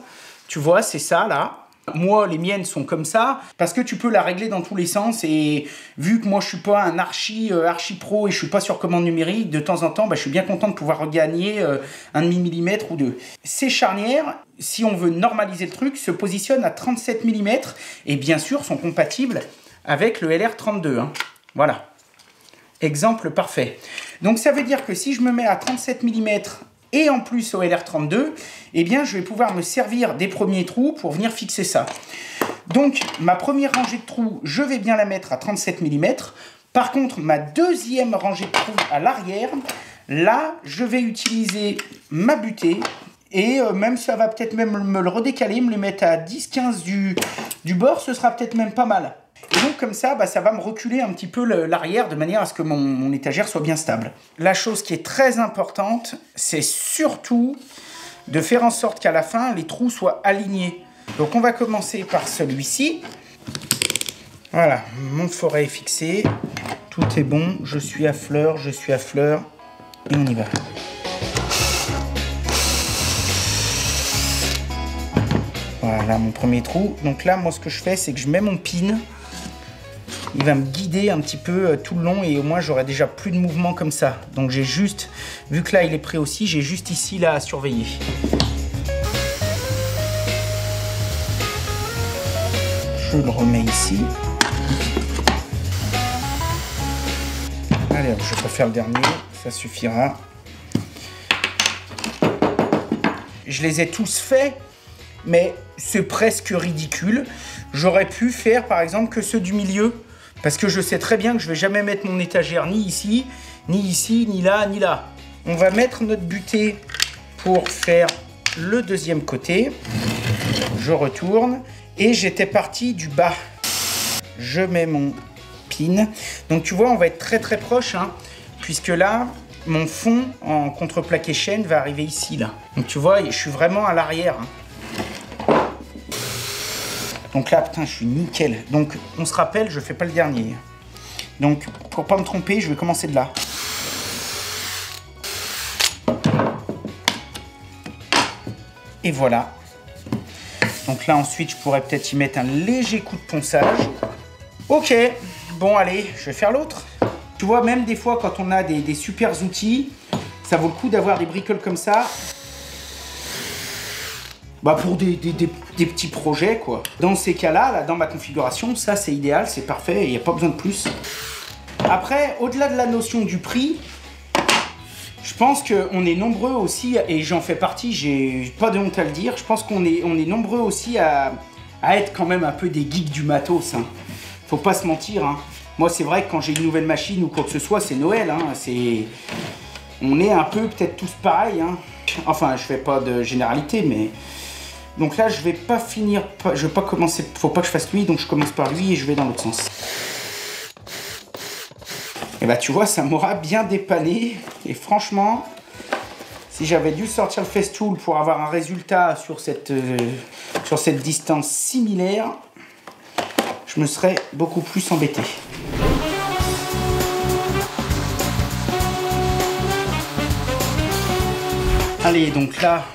[SPEAKER 1] Tu vois, c'est ça là. Moi, les miennes sont comme ça, parce que tu peux la régler dans tous les sens, et vu que moi je suis pas un archi pro et je suis pas sur commande numérique, de temps en temps, bah, je suis bien content de pouvoir regagner un demi-millimètre ou deux. Ces charnières, si on veut normaliser le truc, se positionnent à 37 mm, et bien sûr sont compatibles avec le LR32. Hein. Voilà. Exemple parfait. Donc ça veut dire que si je me mets à 37 mm, et en plus au LR32, eh bien je vais pouvoir me servir des premiers trous pour venir fixer ça. Donc ma première rangée de trous, je vais bien la mettre à 37 mm. Par contre, ma deuxième rangée de trous à l'arrière, là, je vais utiliser ma butée. Et même ça va peut-être même me le redécaler, me le mettre à 10-15 du bord, ce sera peut-être même pas mal. Et donc comme ça, bah, ça va me reculer un petit peu l'arrière de manière à ce que mon étagère soit bien stable. La chose qui est très importante, c'est surtout de faire en sorte qu'à la fin, les trous soient alignés. Donc on va commencer par celui-ci. Voilà, mon forêt est fixé. Tout est bon, je suis à fleur, et on y va. Voilà mon premier trou. Donc là, moi ce que je fais, c'est que je mets mon pin. Il va me guider un petit peu tout le long et au moins j'aurai déjà plus de mouvement comme ça. Donc j'ai juste, vu que là il est prêt aussi, j'ai juste ici là à surveiller. Je le remets ici. Allez, je vais faire le dernier, ça suffira. Je les ai tous faits, mais c'est presque ridicule. J'aurais pu faire par exemple que ceux du milieu. Parce que je sais très bien que je ne vais jamais mettre mon étagère ni ici, ni là, ni là. On va mettre notre butée pour faire le deuxième côté. Je retourne et j'étais parti du bas. Je mets mon pin. Donc tu vois, on va être très très proche, hein, puisque là, mon fond en contreplaqué chêne va arriver ici, là. Donc tu vois, je suis vraiment à l'arrière. Hein. Donc là, putain, je suis nickel. Donc, on se rappelle, je fais pas le dernier. Donc, pour pas me tromper, je vais commencer de là. Et voilà. Donc là, ensuite, je pourrais peut-être y mettre un léger coup de ponçage. Ok. Bon, allez, je vais faire l'autre. Tu vois, même des fois, quand on a des super outils, ça vaut le coup d'avoir des bricoles comme ça. Bah pour des petits projets, quoi. Dans ces cas-là, là, dans ma configuration, ça c'est idéal, c'est parfait, il n'y a pas besoin de plus. Après, au-delà de la notion du prix, je pense qu'on est nombreux aussi, et j'en fais partie, j'ai pas de honte à le dire, je pense qu'on est nombreux aussi à être quand même un peu des geeks du matos. Hein. Faut pas se mentir. Hein. Moi, c'est vrai que quand j'ai une nouvelle machine ou quoi que ce soit, c'est Noël. Hein. On est un peu peut-être tous pareils. Hein. Enfin, je fais pas de généralité, mais... Donc là, je vais pas finir, je vais pas commencer, faut pas que je fasse lui, donc je commence par lui et je vais dans l'autre sens. Et bah tu vois, ça m'aura bien dépanné. Et franchement, si j'avais dû sortir le Festool pour avoir un résultat sur cette distance similaire, je me serais beaucoup plus embêté. Allez, donc là...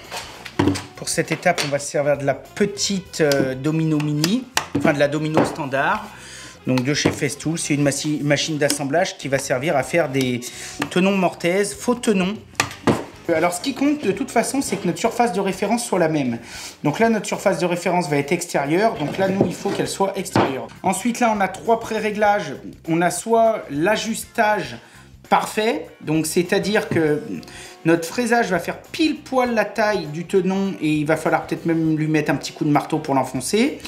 [SPEAKER 1] Pour cette étape, on va se servir de la petite domino mini, enfin de la domino standard. Donc de chez Festool, c'est une machine d'assemblage qui va servir à faire des tenons mortaises, faux tenons. Alors ce qui compte de toute façon, c'est que notre surface de référence soit la même. Donc là, notre surface de référence va être extérieure. Donc là, nous, il faut qu'elle soit extérieure. Ensuite, là, on a 3 pré-réglages. On a soit l'ajustage parfait, donc c'est-à-dire que notre fraisage va faire pile poil la taille du tenon et il va falloir peut-être même lui mettre un petit coup de marteau pour l'enfoncer.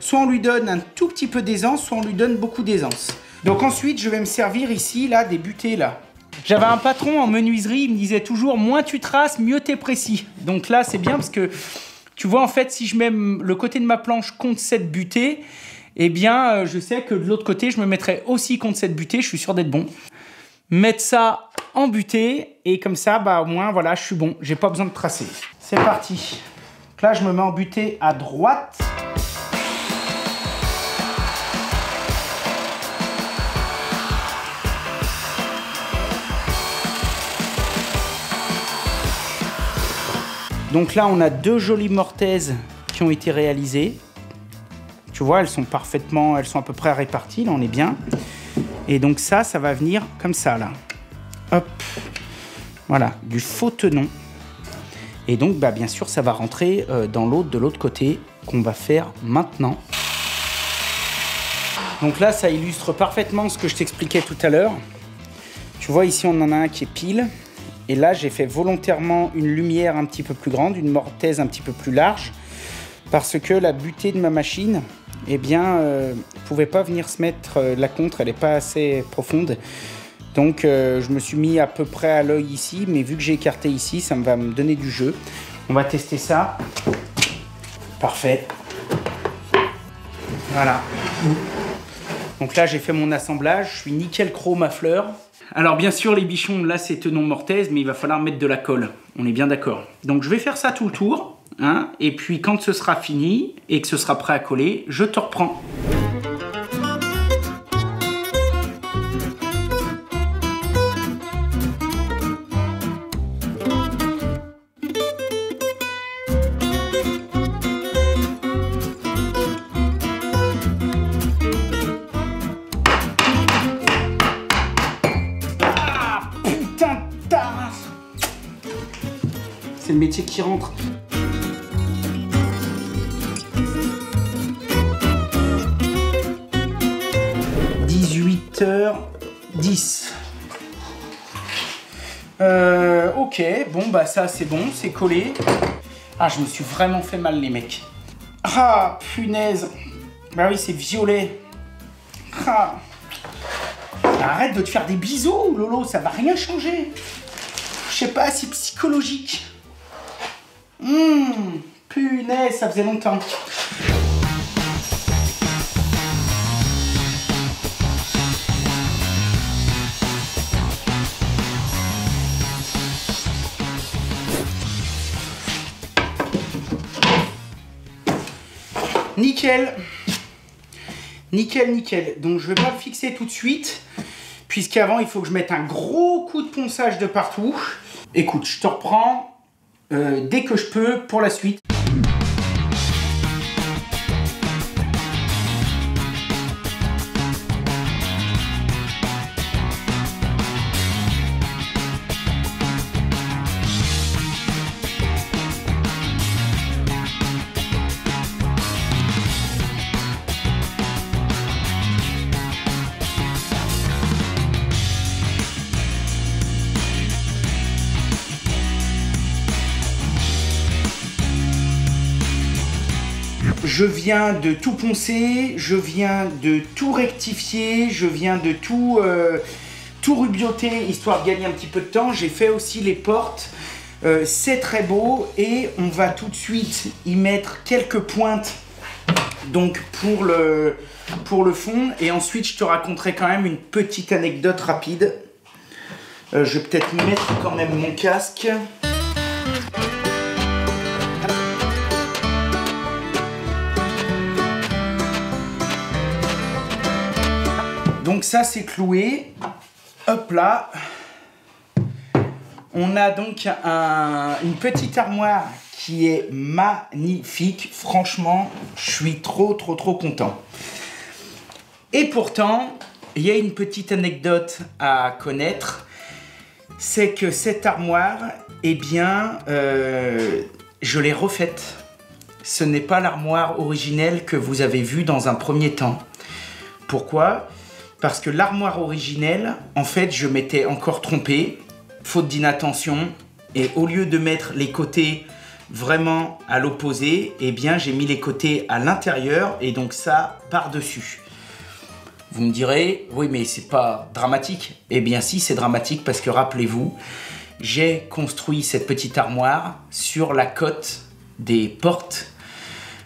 [SPEAKER 1] Soit on lui donne un tout petit peu d'aisance, soit on lui donne beaucoup d'aisance. Donc ensuite, je vais me servir ici, là, des butées, là. J'avais un patron en menuiserie, il me disait toujours, moins tu traces, mieux t'es précis. Donc là, c'est bien parce que, tu vois, en fait, si je mets le côté de ma planche contre cette butée, eh bien, je sais que de l'autre côté, je me mettrai aussi contre cette butée, je suis sûr d'être bon. Mettre ça en butée, et comme ça, bah, au moins, voilà, je suis bon, j'ai pas besoin de tracer. C'est parti. Donc là, je me mets en butée à droite. Donc là, on a 2 jolies mortaises qui ont été réalisées. Tu vois, elles sont à peu près réparties, là, on est bien. Et donc ça va venir comme ça, là. Hop. Voilà, du faux tenon. Et donc, bah, bien sûr, ça va rentrer dans l'autre, de l'autre côté, qu'on va faire maintenant. Donc là, ça illustre parfaitement ce que je t'expliquais tout à l'heure. Tu vois, ici, on en a un qui est pile. Et là, j'ai fait volontairement une lumière un petit peu plus grande, une mortaise un petit peu plus large, parce que la butée de ma machine, eh bien, pouvait pas venir se mettre la contre, elle n'est pas assez profonde. Donc, je me suis mis à peu près à l'œil ici, mais vu que j'ai écarté ici, ça va me donner du jeu. On va tester ça. Parfait. Voilà. Donc là, j'ai fait mon assemblage, je suis nickel chrome à fleurs. Alors bien sûr les bichons, là c'est tenon mortaise, mais il va falloir mettre de la colle, on est bien d'accord. Donc je vais faire ça tout le tour, hein, et puis quand ce sera fini et que ce sera prêt à coller, je te reprends. C'est le métier qui rentre. « 18h10. » Ok, bon bah ça c'est bon, c'est collé. Ah, je me suis vraiment fait mal les mecs. Ah, punaise. Bah oui, c'est violet. Ah. Arrête de te faire des bisous, Lolo, ça va rien changer. Je sais pas, c'est psychologique. Punaise, ça faisait longtemps. Nickel. Nickel, nickel. Donc je vais pas le fixer tout de suite, puisqu'avant il faut que je mette un gros coup de ponçage de partout. Écoute, je te reprends dès que je peux pour la suite. Je viens de tout poncer, je viens de tout rectifier, je viens de tout rubioter, histoire de gagner un petit peu de temps. J'ai fait aussi les portes, c'est très beau et on va tout de suite y mettre quelques pointes donc pour le fond. Et ensuite, je te raconterai quand même une petite anecdote rapide. Je vais peut-être mettre quand même mon casque. Donc ça c'est cloué, hop là. On a donc une petite armoire qui est magnifique. Franchement, je suis trop content. Et pourtant, il y a une petite anecdote à connaître. C'est que cette armoire, eh bien, je l'ai refaite. Ce n'est pas l'armoire originelle que vous avez vue dans un premier temps. Pourquoi ? Parce que l'armoire originelle, en fait, je m'étais encore trompé, faute d'inattention. Et au lieu de mettre les côtés vraiment à l'opposé, eh bien, j'ai mis les côtés à l'intérieur et donc ça par-dessus. Vous me direz, oui, mais c'est pas dramatique. Eh bien, si, c'est dramatique parce que rappelez-vous, j'ai construit cette petite armoire sur la cote des portes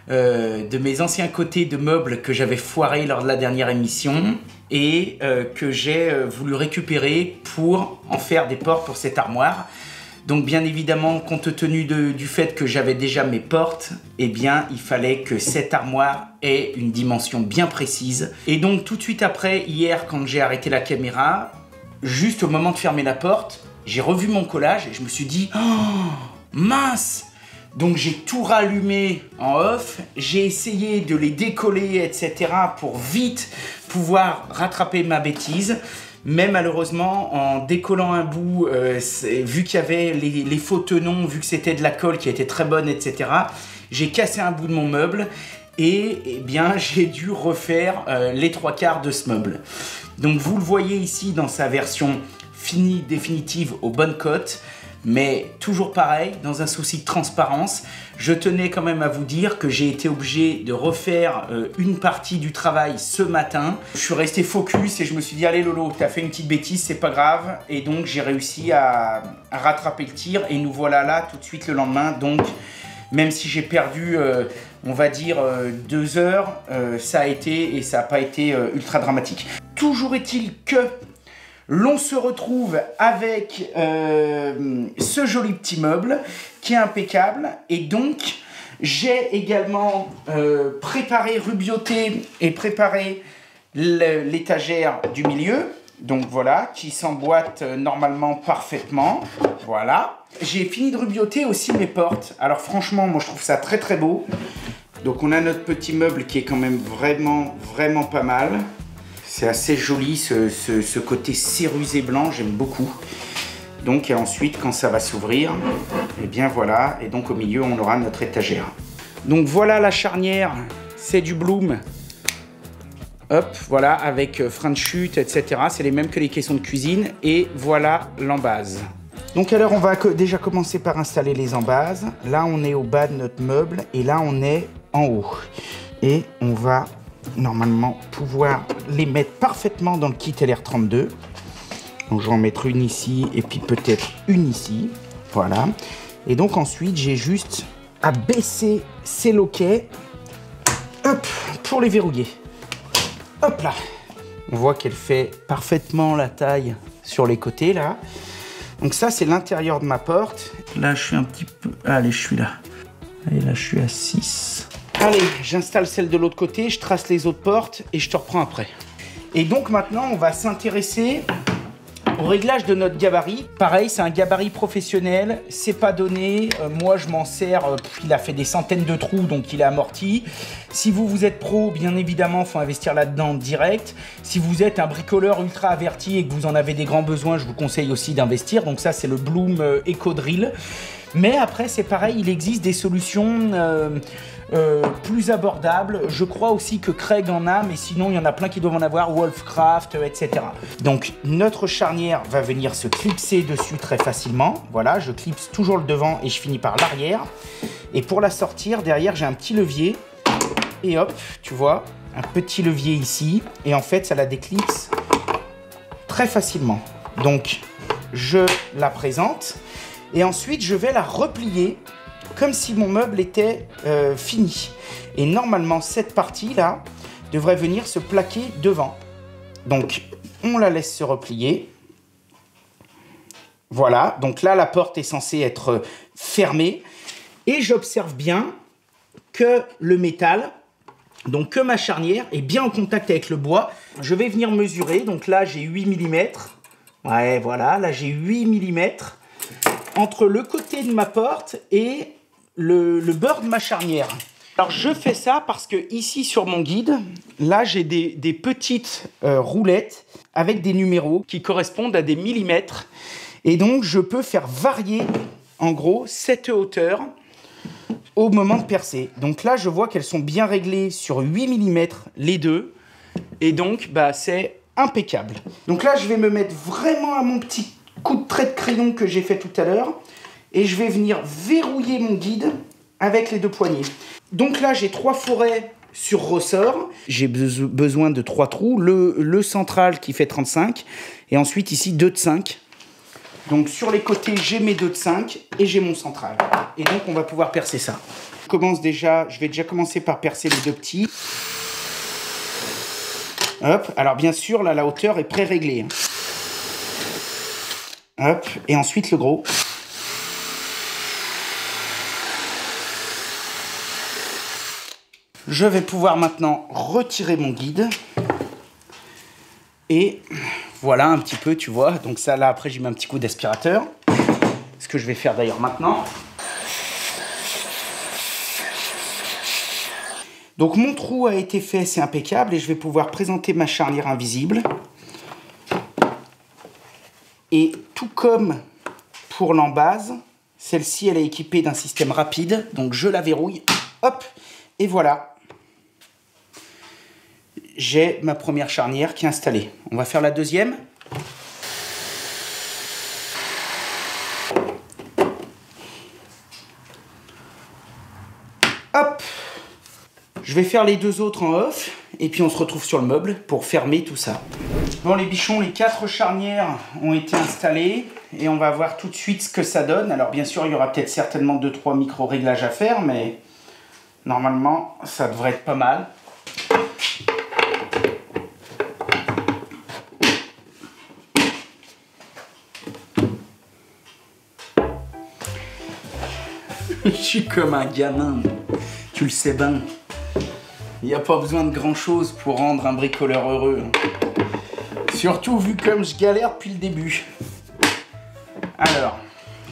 [SPEAKER 1] de mes anciens côtés de meubles que j'avais foirés lors de la dernière émission et que j'ai voulu récupérer pour en faire des portes pour cette armoire. Donc bien évidemment, compte tenu du fait que j'avais déjà mes portes, eh bien il fallait que cette armoire ait une dimension bien précise. Et donc tout de suite après, hier, quand j'ai arrêté la caméra, juste au moment de fermer la porte, j'ai revu mon collage et je me suis dit « Oh, mince !» Donc j'ai tout rallumé en off, j'ai essayé de les décoller, etc. pour vite pouvoir rattraper ma bêtise. Mais malheureusement, en décollant un bout, vu qu'il y avait les faux tenons, vu que c'était de la colle qui était très bonne, etc., j'ai cassé un bout de mon meuble et eh bien, j'ai dû refaire les 3/4 de ce meuble. Donc vous le voyez ici dans sa version finie, définitive, aux bonnes cotes. Mais toujours pareil, dans un souci de transparence, je tenais quand même à vous dire que j'ai été obligé de refaire une partie du travail ce matin. Je suis resté focus et je me suis dit, allez Lolo, t'as fait une petite bêtise, c'est pas grave. Et donc j'ai réussi à rattraper le tir et nous voilà là tout de suite le lendemain. Donc même si j'ai perdu, on va dire, 2 heures, ça a été et ça n'a pas été ultra dramatique. Toujours est-il que l'on se retrouve avec ce joli petit meuble qui est impeccable. Et donc, j'ai également préparé, rubioté et préparé l'étagère du milieu. Donc voilà, qui s'emboîte normalement parfaitement. Voilà. J'ai fini de rubioter aussi mes portes. Alors franchement, moi je trouve ça très très beau. Donc on a notre petit meuble qui est quand même vraiment pas mal. C'est assez joli ce côté cérusé blanc, j'aime beaucoup. Donc et ensuite quand ça va s'ouvrir, et bien voilà, et donc au milieu on aura notre étagère. Donc voilà la charnière, c'est du Bloom. Hop, voilà, avec frein de chute, etc. C'est les mêmes que les caissons de cuisine. Et voilà l'embase. Donc alors on va déjà commencer par installer les embases. Là on est au bas de notre meuble et là on est en haut. Et on va normalement pouvoir les mettre parfaitement dans le kit LR32. Donc je vais en mettre une ici et puis peut-être une ici. Voilà. Et donc ensuite j'ai juste à baisser ces loquets, hop, pour les verrouiller. Hop là. On voit qu'elle fait parfaitement la taille sur les côtés là. Donc ça c'est l'intérieur de ma porte. Là je suis un petit peu... Allez, je suis là. Et là je suis à 6. Allez, j'installe celle de l'autre côté, je trace les autres portes et je te reprends après. Et donc maintenant, on va s'intéresser au réglage de notre gabarit. Pareil, c'est un gabarit professionnel, c'est pas donné. Moi, je m'en sers, il a fait des centaines de trous, donc il est amorti. Si vous êtes pro, bien évidemment, il faut investir là-dedans direct. Si vous êtes un bricoleur ultra averti et que vous en avez des grands besoins, je vous conseille aussi d'investir. Donc ça, c'est le Bloom Eco Drill. Mais après, c'est pareil, il existe des solutions plus abordables. Je crois aussi que Craig en a, mais sinon, il y en a plein qui doivent en avoir, Wolfcraft, etc. Donc, notre charnière va venir se clipser dessus très facilement. Voilà, je clipse toujours le devant et je finis par l'arrière. Et pour la sortir, derrière, j'ai un petit levier. Et hop, tu vois, un petit levier ici. Et en fait, ça la déclipse très facilement. Donc, je la présente. Et ensuite, je vais la replier comme si mon meuble était fini. Et normalement, cette partie-là devrait venir se plaquer devant. Donc, on la laisse se replier. Voilà, donc là, la porte est censée être fermée. Et j'observe bien que le métal, donc que ma charnière, est bien en contact avec le bois. Je vais venir mesurer. Donc là, j'ai 8 mm. Ouais, voilà, là, j'ai 8 mm. Entre le côté de ma porte et le bord de ma charnière. Alors je fais ça parce que ici sur mon guide, là j'ai des petites roulettes avec des numéros qui correspondent à des millimètres. Et donc je peux faire varier en gros cette hauteur au moment de percer. Donc là je vois qu'elles sont bien réglées sur 8 mm les deux. Et donc bah, c'est impeccable. Donc là je vais me mettre vraiment à mon petit coup de trait de crayon que j'ai fait tout à l'heure. Et je vais venir verrouiller mon guide avec les deux poignées. Donc là, j'ai 3 forêts sur ressort. J'ai besoin de 3 trous. Le central qui fait 35. Et ensuite, ici, 2 de 5. Donc sur les côtés, j'ai mes 2 de 5 et j'ai mon central. Et donc, on va pouvoir percer ça. Je vais déjà commencer par percer les 2 petits. Hop. Alors bien sûr, là, la hauteur est pré-réglée. Hop. Et ensuite, le gros. Je vais pouvoir maintenant retirer mon guide. Et voilà un petit peu, tu vois. Donc ça, là, après, j'y mets un petit coup d'aspirateur. Ce que je vais faire d'ailleurs maintenant. Donc mon trou a été fait, c'est impeccable. Et je vais pouvoir présenter ma charnière invisible. Et tout comme pour l'embase, celle-ci, elle est équipée d'un système rapide. Donc je la verrouille. Hop. Et voilà. J'ai ma première charnière qui est installée. On va faire la deuxième. Hop! Je vais faire les 2 autres en off. Et puis on se retrouve sur le meuble pour fermer tout ça. Bon les bichons, les 4 charnières ont été installées. Et on va voir tout de suite ce que ça donne. Alors bien sûr, il y aura peut-être certainement 2-3 micro-réglages à faire. Mais normalement, ça devrait être pas mal. Je suis comme un gamin, tu le sais bien. Il n'y a pas besoin de grand chose pour rendre un bricoleur heureux. Surtout vu comme je galère depuis le début. Alors,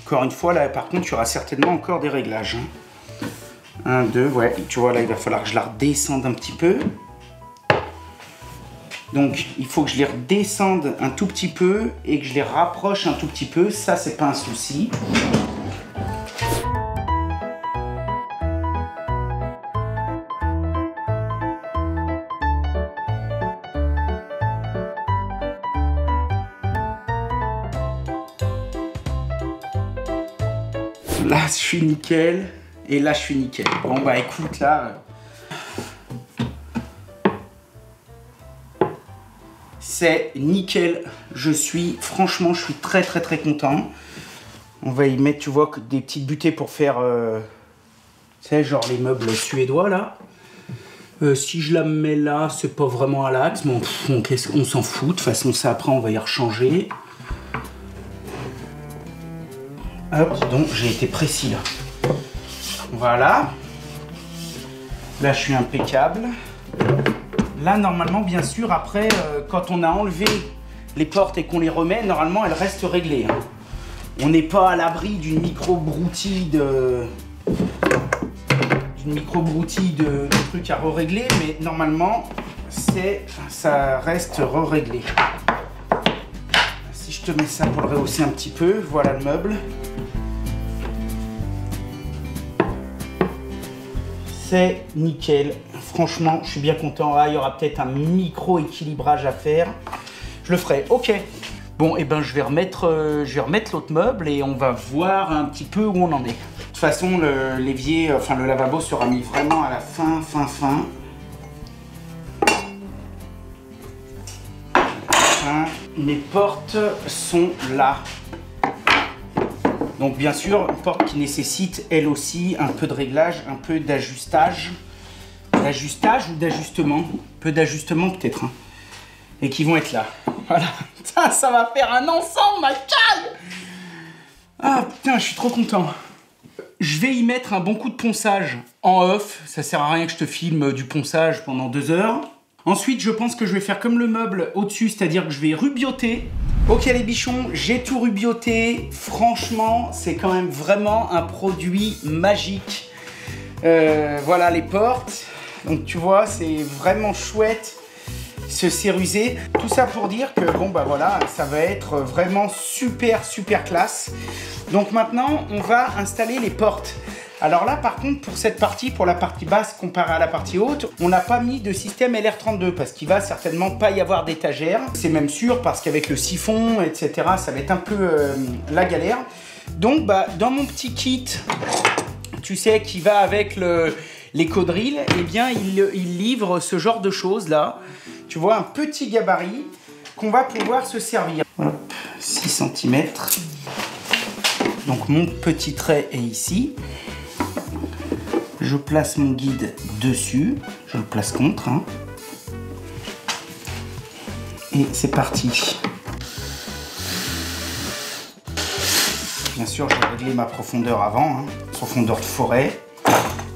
[SPEAKER 1] encore une fois, là par contre, il y aura certainement encore des réglages. 1, 2, ouais, tu vois là, il va falloir que je la redescende un petit peu. Donc, il faut que je les redescende un tout petit peu et que je les rapproche un tout petit peu. Ça, c'est pas un souci. Là, je suis nickel. Et là, je suis nickel. Bon, bah écoute, là... c'est nickel. Franchement, je suis très content. On va y mettre, tu vois, des petites butées pour faire... tu sais, genre les meubles suédois, là. Si je la mets là, c'est pas vraiment à l'axe. Bon, on s'en fout. De toute façon, ça, après, on va y rechanger. Hop, donc j'ai été précis là. Voilà. Là, je suis impeccable. Là, normalement, bien sûr, après, quand on a enlevé les portes et qu'on les remet, normalement, elles restent réglées. Hein. On n'est pas à l'abri d'une micro-broutille de trucs à re-régler, mais normalement, ça reste re-réglé. Si je te mets ça pour le rehausser un petit peu, voilà le meuble. C'est nickel. Franchement, je suis bien content. Ah, il y aura peut-être un micro-équilibrage à faire. Je le ferai. Ok. Bon, et ben je vais remettre l'autre meuble et on va voir un petit peu où on en est. De toute façon, l'évier, enfin le lavabo sera mis vraiment à la fin. Mes portes sont là. Donc bien sûr, une porte qui nécessite elle aussi un peu de réglage, un peu d'ajustage. D'ajustage ou d'ajustement? Un peu d'ajustement peut-être. Hein. Et qui vont être là. Voilà. Putain, ça va faire un ensemble, ma caille! Ah putain, je suis trop content. Je vais y mettre un bon coup de ponçage en off. Ça sert à rien que je te filme du ponçage pendant 2 heures. Ensuite, je pense que je vais faire comme le meuble au-dessus, c'est-à-dire que je vais rubioter. Ok les bichons, j'ai tout rubioté. Franchement, c'est quand même vraiment un produit magique. Voilà les portes. Donc tu vois, c'est vraiment chouette. Ce cerusé. Tout ça pour dire que bon bah voilà, ça va être vraiment super classe. Donc maintenant, on va installer les portes. Alors là, par contre, pour cette partie, pour la partie basse comparée à la partie haute, on n'a pas mis de système LR32 parce qu'il va certainement pas y avoir d'étagère. C'est même sûr parce qu'avec le siphon, etc., ça va être un peu la galère. Donc, bah, dans mon petit kit, tu sais, qui va avec les codrilles, eh bien, il livre ce genre de choses là. Tu vois, un petit gabarit qu'on va pouvoir se servir. Hop, 6 cm. Donc, mon petit trait est ici. Je place mon guide dessus, je le place contre, hein. Et c'est parti. Bien sûr, j'ai réglé ma profondeur avant, hein, profondeur de forêt.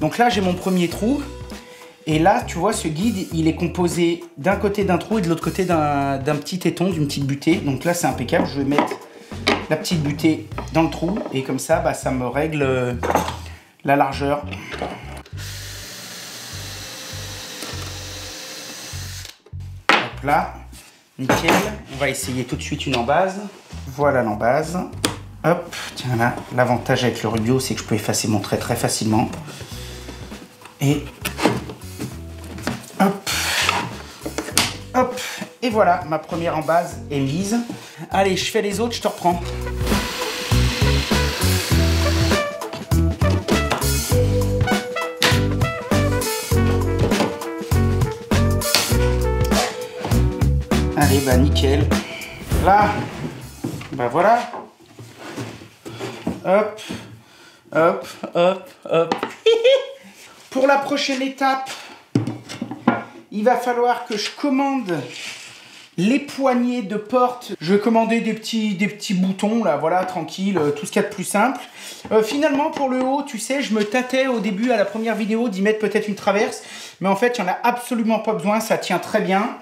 [SPEAKER 1] Donc là, j'ai mon premier trou. Et là, tu vois, ce guide, il est composé d'un côté d'un trou et de l'autre côté d'un petit éton, d'une petite butée. Donc là, c'est impeccable. Je vais mettre la petite butée dans le trou. Et comme ça, bah, ça me règle la largeur. Hop là, nickel. On va essayer tout de suite une embase. Voilà l'embase. Hop, tiens là, l'avantage avec le Rubio, c'est que je peux effacer mon trait très facilement. Et hop, hop, et voilà, ma première embase est mise. Allez, je fais les autres, je te reprends. Allez, bah nickel. Là, bah voilà. Hop, hop, hop, hop. Pour la prochaine étape, il va falloir que je commande les poignées de porte. Je vais commander des petits boutons, là, voilà, tranquille, tout ce qu'il y a de plus simple. Finalement, pour le haut, tu sais, je me tâtais au début, à la première vidéo, d'y mettre peut-être une traverse. Mais en fait, il n'y en a absolument pas besoin, ça tient très bien.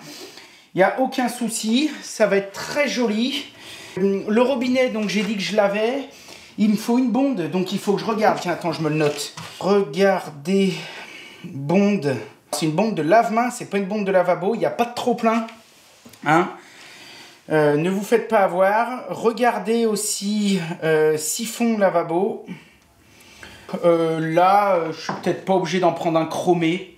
[SPEAKER 1] Il n'y a aucun souci, ça va être très joli. Le robinet, donc j'ai dit que je l'avais. Il me faut une bonde, donc il faut que je regarde. Tiens, attends, je me le note. Regardez, bonde. C'est une bonde de lave-main, c'est pas une bonde de lavabo. Il n'y a pas de trop-plein. Hein, ne vous faites pas avoir. Regardez aussi siphon lavabo. Là, je suis peut-être pas obligé d'en prendre un chromé.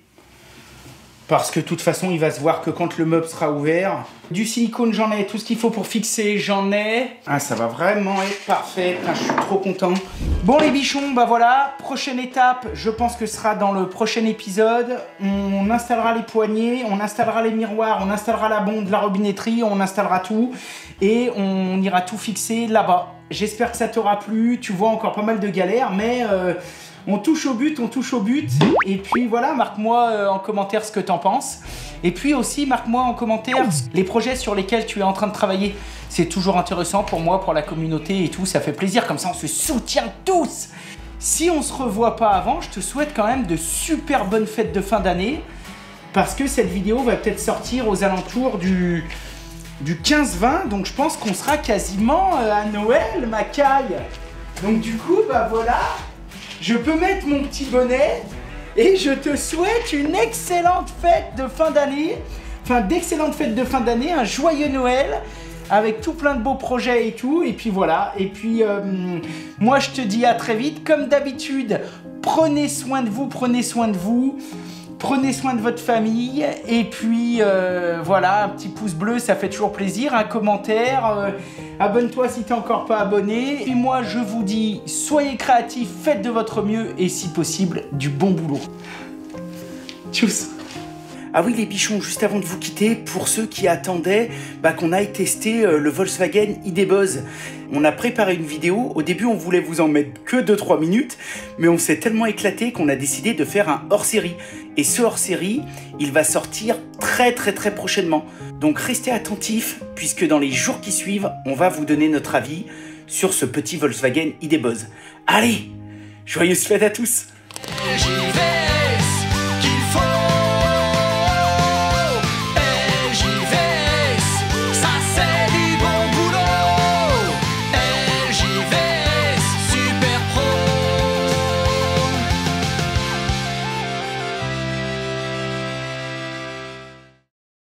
[SPEAKER 1] Parce que de toute façon, il va se voir que quand le meuble sera ouvert. Du silicone, j'en ai. Tout ce qu'il faut pour fixer, j'en ai. Ah, ça va vraiment être parfait. Putain, je suis trop content. Bon, les bichons, bah voilà. Prochaine étape, je pense que ce sera dans le prochain épisode. On installera les poignées, on installera les miroirs, on installera la bonde, la robinetterie, on installera tout. Et on ira tout fixer là-bas. J'espère que ça t'aura plu. Tu vois encore pas mal de galères, mais... on touche au but, on touche au but. Et puis voilà, marque-moi en commentaire ce que t'en penses. Et puis aussi, marque-moi en commentaire les projets sur lesquels tu es en train de travailler. C'est toujours intéressant pour moi, pour la communauté et tout. Ça fait plaisir, comme ça on se soutient tous. Si on se revoit pas avant, je te souhaite quand même de super bonnes fêtes de fin d'année. Parce que cette vidéo va peut-être sortir aux alentours du 15-20. Donc je pense qu'on sera quasiment à Noël, ma caille. Donc du coup, bah voilà. Je peux mettre mon petit bonnet et je te souhaite une excellente fête de fin d'année. Enfin, d'excellentes fêtes de fin d'année, un joyeux Noël avec tout plein de beaux projets et tout. Et puis voilà. Et puis, moi, je te dis à très vite. Comme d'habitude, prenez soin de vous, prenez soin de vous. Prenez soin de votre famille et puis voilà, un petit pouce bleu, ça fait toujours plaisir, un commentaire, abonne-toi si t'es encore pas abonné. Et moi je vous dis, soyez créatifs, faites de votre mieux et si possible, du bon boulot. Tchuss. Ah oui les bichons, juste avant de vous quitter, pour ceux qui attendaient qu'on aille tester le Volkswagen ID.Buzz. On a préparé une vidéo, au début on voulait vous en mettre que 2-3 minutes, mais on s'est tellement éclaté qu'on a décidé de faire un hors-série. Et ce hors-série, il va sortir très prochainement. Donc restez attentifs, puisque dans les jours qui suivent, on va vous donner notre avis sur ce petit Volkswagen ID.Buzz. Allez, joyeuses fêtes à tous! J'y vais.